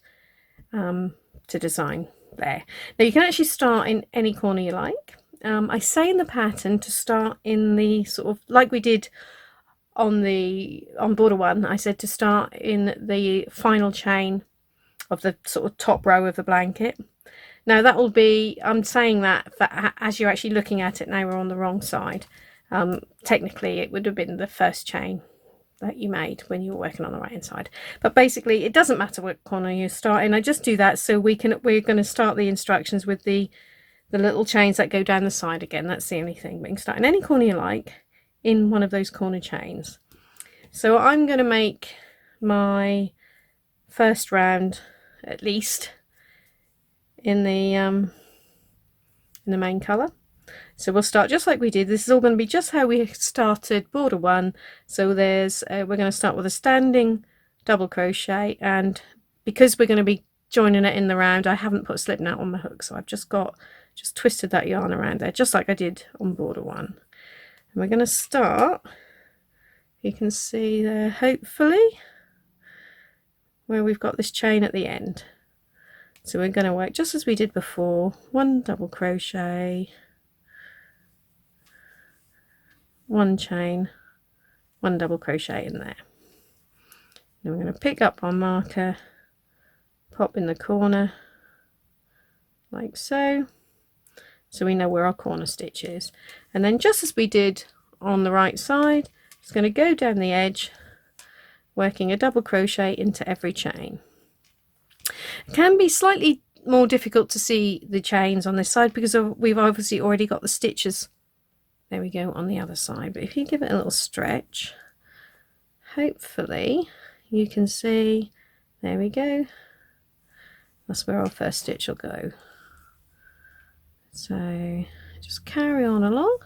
to design there. Now you can actually start in any corner you like. I say in the pattern to start in the sort of like we did on border 1, I said to start in the final chain of the sort of top row of the blanket. Now that will be, I'm saying that for, as you're actually looking at it now, we're on the wrong side. Technically it would have been the first chain that you made when you were working on the right hand side, but basically it doesn't matter what corner you start in. I just do that so we're going to start the instructions with the little chains that go down the side again. That's the only thing, but you can start in any corner you like in one of those corner chains. So I'm going to make my first round at least in the main colour. So we'll start just like we did. This is all going to be just how we started border 1. So there's we're going to start with a standing double crochet, and because we're going to be joining it in the round, I haven't put a slip knot on my hook, so I've just twisted that yarn around there just like I did on border 1. And we're going to start, you can see there hopefully, where we've got this chain at the end. So we're going to work just as we did before, 1 double crochet, 1 chain, 1 double crochet in there. Then we're going to pick up our marker, pop in the corner like so, so we know where our corner stitch is. And then just as we did on the right side, it's going to go down the edge, working a double crochet into every chain. It can be slightly more difficult to see the chains on this side because we've obviously already got the stitches, there we go, on the other side. But if you give it a little stretch, hopefully you can see, there we go, that's where our first stitch will go. So just carry on along.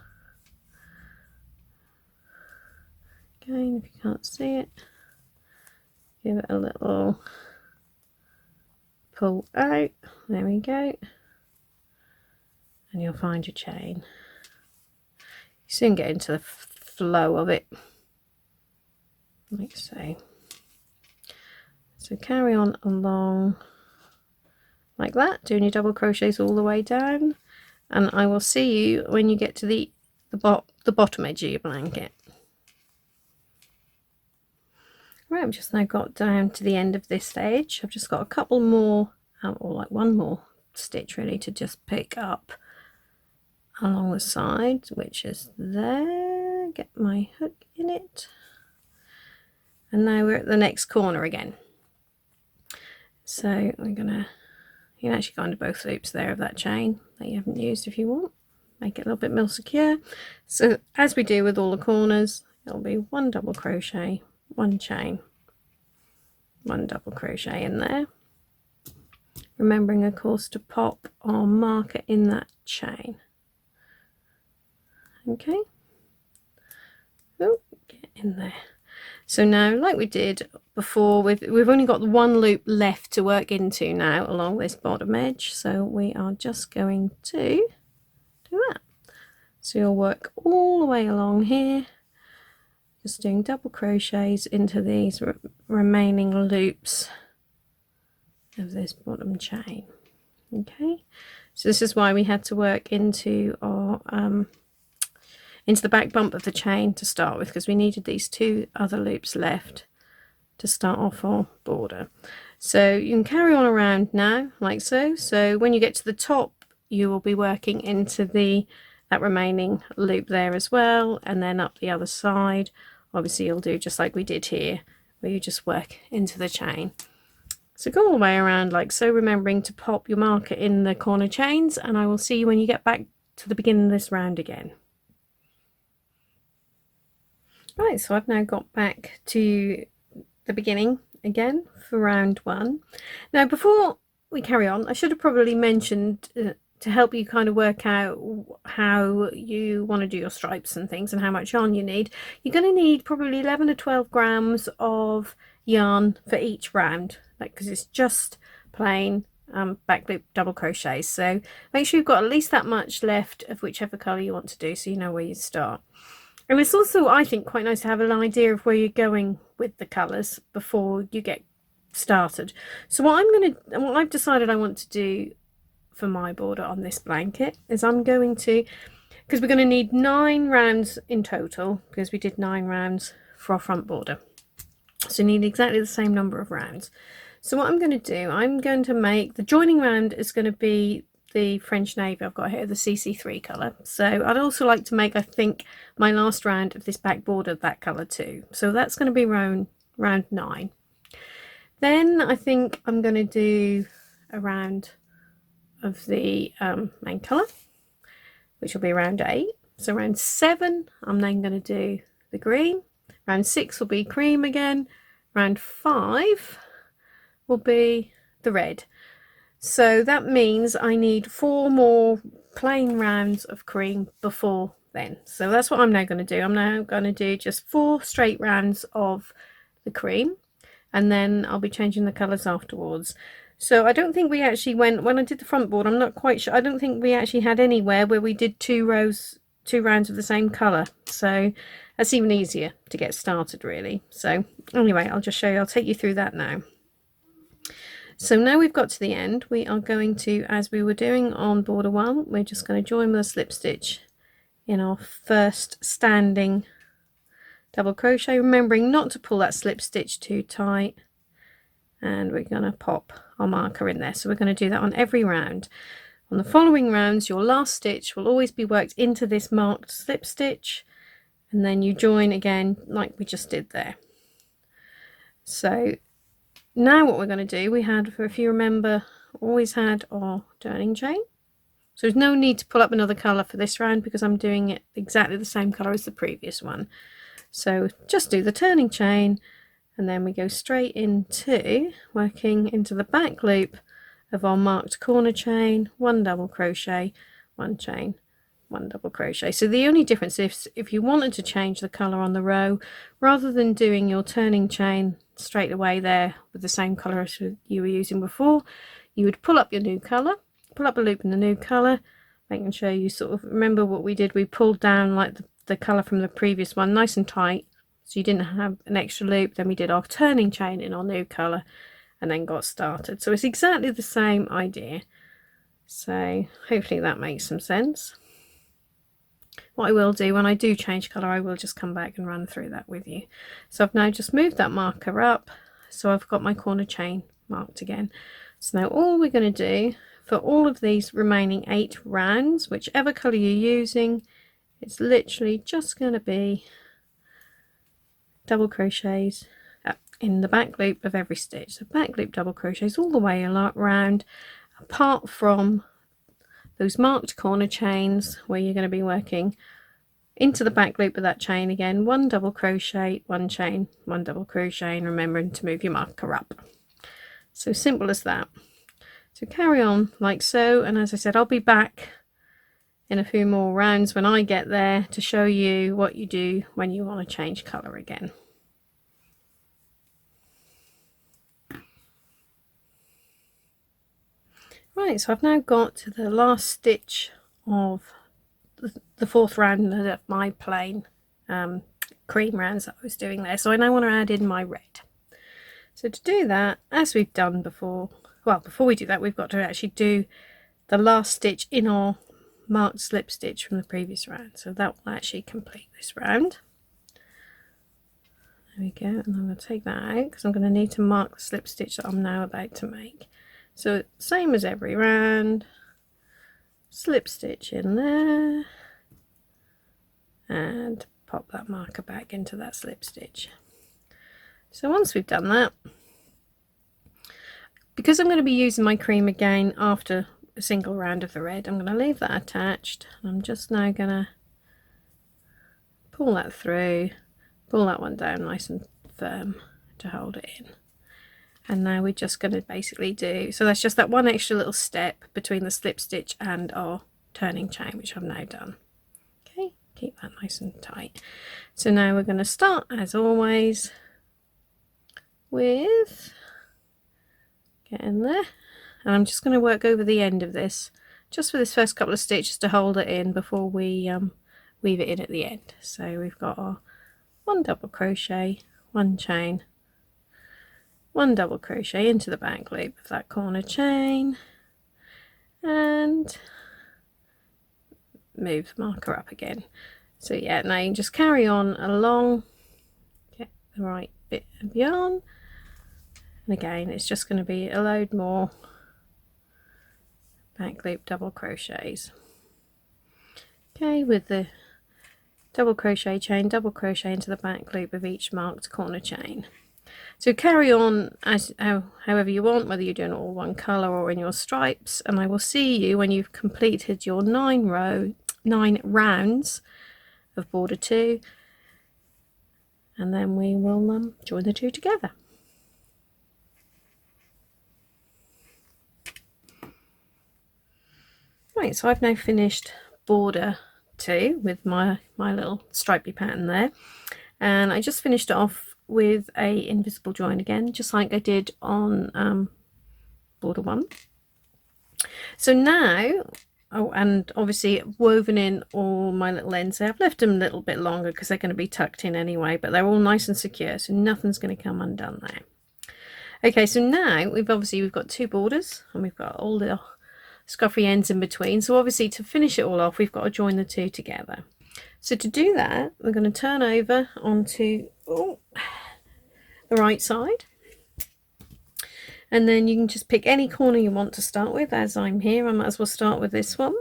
Again, if you can't see it, give it a little pull out, there we go, and you'll find your chain. You soon get into the flow of it, like so. So carry on along like that, doing your double crochets all the way down, and I will see you when you get to the bottom edge of your blanket. Right, I've just now got down to the end of this stage. I've just got a couple more, or like one more stitch really, to just pick up along the side, which is there. Get my hook in it. And now we're at the next corner again. So we're gonna, you can actually go under both loops there of that chain that you haven't used if you want. Make it a little bit more secure. So as we do with all the corners, it'll be one double crochet, one chain, one double crochet in there, remembering of course to pop our marker in that chain. Okay, oh, get in there. So now, like we did before, we've only got one loop left to work into now along this bottom edge, so we are just going to do that. So you'll work all the way along here, just doing double crochets into these remaining loops of this bottom chain. Okay, so this is why we had to work into our into the back bump of the chain to start with, because we needed these two other loops left to start off our border. So you can carry on around now like so. So when you get to the top, you will be working into that remaining loop there as well, and then up the other side. Obviously you'll do just like we did here, where you just work into the chain. So go all the way around like so, remembering to pop your marker in the corner chains, and I will see you when you get back to the beginning of this round again. Right, so I've now got back to the beginning again for round one. Now before we carry on, I should have probably mentioned to help you kind of work out how you want to do your stripes and things and how much yarn you need. You're going to need probably 11 to 12 grams of yarn for each round, like, because it's just plain back loop double crochets. So make sure you've got at least that much left of whichever colour you want to do, so you know where you start. And it's also, I think, quite nice to have an idea of where you're going with the colours before you get started. So what I've decided I want to do for my border on this blanket is I'm going to, because we're going to need 9 rounds in total, because we did 9 rounds for our front border. So you need exactly the same number of rounds. So what I'm going to do, I'm going to make, the joining round is going to be the French Navy I've got here, the CC3 colour. So I'd also like to make, I think, my last round of this back border that colour too. So that's going to be round 9. Then I think I'm going to do a round of the main colour, which will be round 8. So round 7, I'm then going to do the green. Round 6 will be cream again. Round 5 will be the red. So that means I need 4 more plain rounds of cream before then. So that's what I'm now going to do. I'm now going to do just 4 straight rounds of the cream, and then I'll be changing the colours afterwards. So I don't think we actually went, when I did the front board, I'm not quite sure, I don't think we actually had anywhere where we did 2 rounds of the same colour. So that's even easier to get started really. So anyway, I'll just show you, I'll take you through that now. So now we've got to the end, we are going to, as we were doing on border 1, we're just going to join with a slip stitch in our first standing double crochet, remembering not to pull that slip stitch too tight, and we're going to pop our marker in there. So we're going to do that on every round. On the following rounds, your last stitch will always be worked into this marked slip stitch, and then you join again like we just did there. So now what we're going to do, we had, if you remember, always had our turning chain. So there's no need to pull up another colour for this round because I'm doing it exactly the same colour as the previous one. So just do the turning chain, and then we go straight into working into the back loop of our marked corner chain, 1 double crochet, 1 chain, 1 double crochet. So the only difference is if you wanted to change the colour on the row, rather than doing your turning chain straight away there with the same colour as you were using before, you would pull up your new colour, pull up a loop in the new colour, making sure you sort of remember what we did. We pulled down like the colour from the previous one nice and tight, so you didn't have an extra loop. Then we did our turning chain in our new colour and then got started. So it's exactly the same idea. So hopefully that makes some sense. What I will do when I do change colour, I will just come back and run through that with you. So I've now just moved that marker up, so I've got my corner chain marked again. So now all we're going to do for all of these remaining 8 rounds, whichever colour you're using, it's literally just going to be double crochets in the back loop of every stitch. So back loop double crochets all the way around, apart from those marked corner chains where you're going to be working into the back loop of that chain again, 1 double crochet, 1 chain, 1 double crochet, and remembering to move your marker up. So simple as that. So carry on like so, and as I said, I'll be back in a few more rounds when I get there to show you what you do when you want to change colour again. Right, so I've now got to the last stitch of the 4th round of my plain cream rounds that I was doing there. So I now want to add in my red. So to do that, as we've done before, well, before we do that, we've got to actually do the last stitch in our marked slip stitch from the previous round. So that will actually complete this round. There we go, and I'm going to take that out because I'm going to need to mark the slip stitch that I'm now about to make. So same as every round, slip stitch in there and pop that marker back into that slip stitch. So once we've done that, because I'm going to be using my cream again after a single round of the red, I'm going to leave that attached. I'm just now going to pull that through, pull that one down nice and firm to hold it in. And now we're just going to basically do, so that's just that one extra little step between the slip stitch and our turning chain, which I've now done. Okay, keep that nice and tight. So now we're going to start as always with getting there, and I'm just going to work over the end of this just for this first couple of stitches to hold it in before we weave it in at the end. So we've got our 1 double crochet, 1 chain, 1 double crochet into the back loop of that corner chain, and move the marker up again. So yeah, now you can just carry on along, get the right bit of yarn, and again it's just going to be a load more back loop double crochets. Okay, with the double crochet chain, double crochet into the back loop of each marked corner chain. So carry on as however you want, whether you're doing it all one colour or in your stripes, and I will see you when you've completed your 9 rounds of border 2, and then we will join the 2 together. Right, so I've now finished border 2 with my little stripy pattern there, and I just finished it off with a invisible join again, just like I did on border 1. So now, oh, and obviously woven in all my little ends there. I've left them a little bit longer because they're going to be tucked in anyway, but they're all nice and secure, so nothing's going to come undone there. Okay, so now we've got 2 borders and we've got all the scruffy ends in between. So obviously to finish it all off, we've got to join the 2 together. So to do that, we're going to turn over onto the right side, and then you can just pick any corner you want to start with. As I'm here, I might as well start with this one.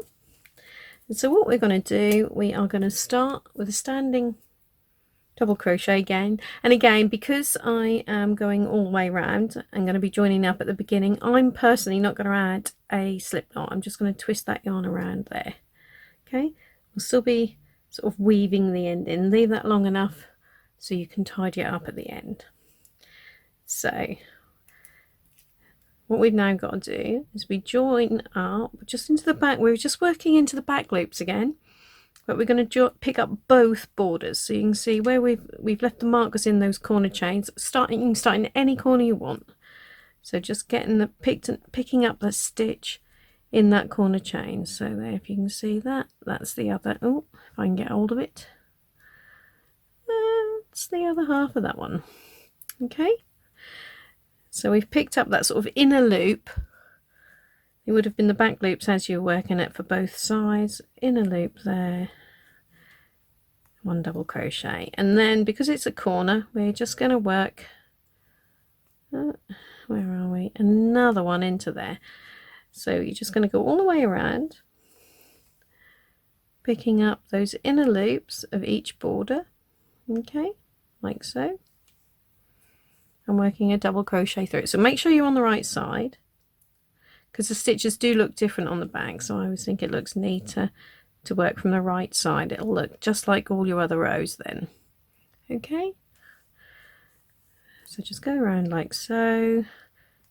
And so what we're going to do, we are going to start with a standing double crochet again, and again, because I am going all the way around, I'm going to be joining up at the beginning. I'm personally not going to add a slip knot. I'm just going to twist that yarn around there. Okay, we'll still be sort of weaving the end in. Leave that long enough so you can tidy it up at the end. So what we've now got to do is we join up just into the back. We're just working into the back loops again, but we're going to pick up both borders, so you can see where we've left the markers in those corner chains. You can start in any corner you want. So just getting the picking up the stitch in that corner chain. So there, if you can see that, that's the other. Oh, if I can get hold of it, that's the other half of that one. Okay. So we've picked up that sort of inner loop. It would have been the back loops as you're working it for both sides. Inner loop there, one double crochet, and then because it's a corner, we're just going to work, where are we, another one into there. So you're just going to go all the way around, picking up those inner loops of each border, okay, like so. I'm working a double crochet through it, so make sure you're on the right side, because the stitches do look different on the back, so I always think it looks neater to work from the right side. It'll look just like all your other rows then. Okay, so just go around like so,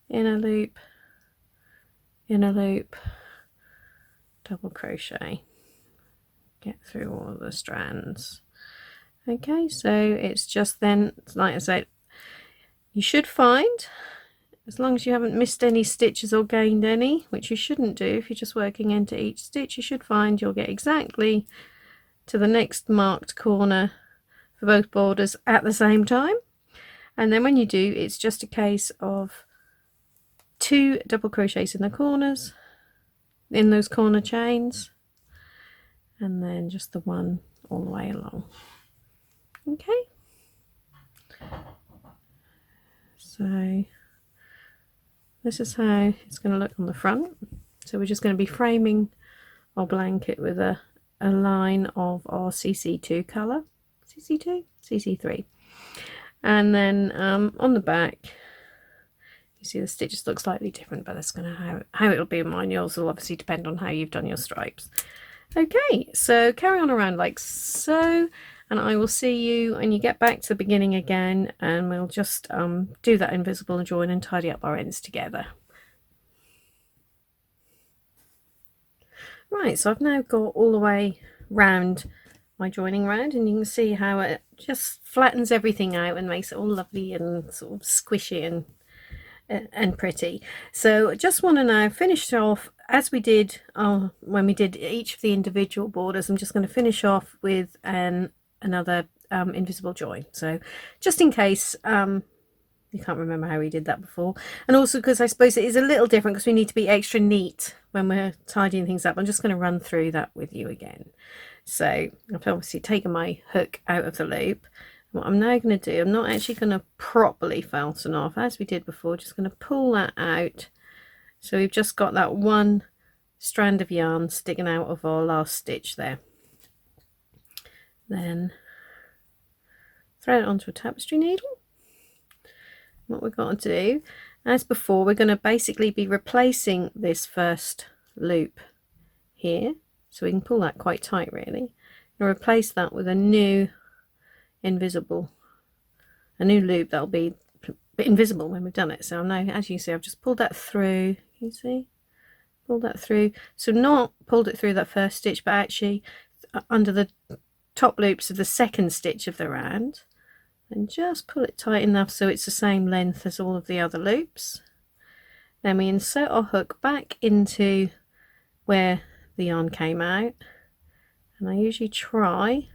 inner loop, double crochet, get through all of the strands. Okay, so it's just then, like I said, you should find, as long as you haven't missed any stitches or gained any, which you shouldn't do if you're just working into each stitch, you should find you'll get exactly to the next marked corner for both borders at the same time. And then when you do, it's just a case of 2 double crochets in the corners, in those corner chains, and then just the one all the way along. Okay, so this is how it's going to look on the front. So we're just going to be framing our blanket with a line of our CC2 colour, CC2, CC3, and then on the back you see the stitches look slightly different, but that's going to how it'll be in mine. Yours will obviously depend on how you've done your stripes. Okay, so carry on around like so, and I will see you when you get back to the beginning again, and we'll just do that invisible join and tidy up our ends together. Right, so I've now got all the way round my joining round, and you can see how it just flattens everything out and makes it all lovely and sort of squishy and pretty. So I just want to now finish off as we did when we did each of the individual borders. I'm just going to finish off with another invisible join, so just in case you can't remember how we did that before, and also because I suppose it is a little different because we need to be extra neat when we're tidying things up. I'm just going to run through that with you again. So I've obviously taken my hook out of the loop. What I'm now going to do, I'm not actually going to properly fasten off as we did before, just going to pull that out. So we've just got that one strand of yarn sticking out of our last stitch there. Then thread it onto a tapestry needle. What we've got to do, as before, we're going to basically be replacing this first loop here, so we can pull that quite tight really, and replace that with a new invisible, a new loop that'll be invisible when we've done it. So now, as you see, I've just pulled that through. You see, pulled that through. So not pulled it through that first stitch, but actually under the top loops of the second stitch of the round, and just pull it tight enough so it's the same length as all of the other loops. Then we insert our hook back into where the yarn came out, and I usually try,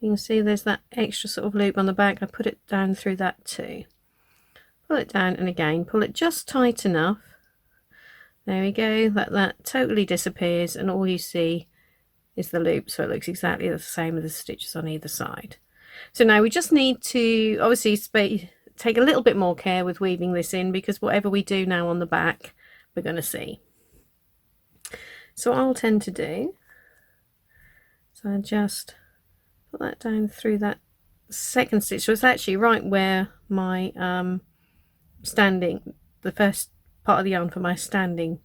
you can see there's that extra sort of loop on the back, I put it down through that too. Pull it down, and again pull it just tight enough. There we go, that totally disappears, and all you see is the loop, so it looks exactly the same as the stitches on either side. So now we just need to obviously take a little bit more care with weaving this in, because whatever we do now on the back we're going to see. So what I'll tend to do, so I just put that down through that second stitch was actually right where my the first part of the yarn for my standing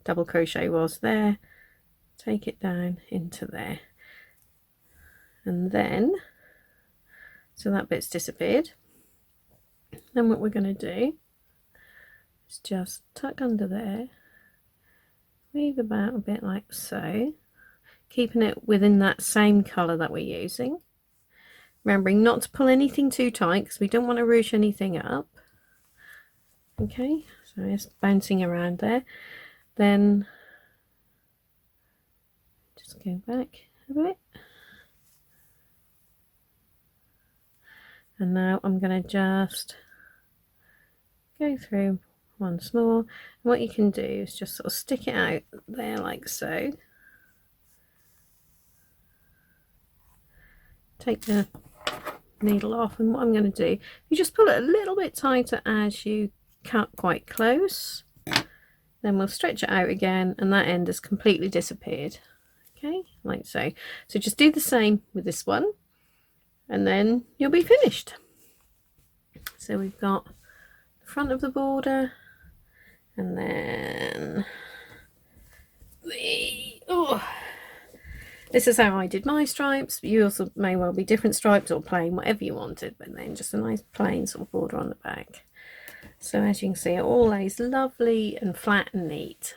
double crochet was there. Take it down into there, and then so that bit's disappeared. Then what we're going to do is just tuck under there, weave about a bit like so, keeping it within that same colour that we're using, remembering not to pull anything too tight because we don't want to ruche anything up. Okay, so just bouncing around there, then just go back a bit, and now I'm going to just go through once more. And what you can do is just sort of stick it out there like so, take the needle off, and what I'm going to do, you just pull it a little bit tighter as you cut quite close, then we'll stretch it out again, and that end has completely disappeared. Okay, like so. So just do the same with this one, and then you'll be finished. So we've got the front of the border, and then this is how I did my stripes. You also may well be different stripes or plain, whatever you wanted, but then just a nice plain sort of border on the back. So as you can see, it all lays lovely and flat and neat.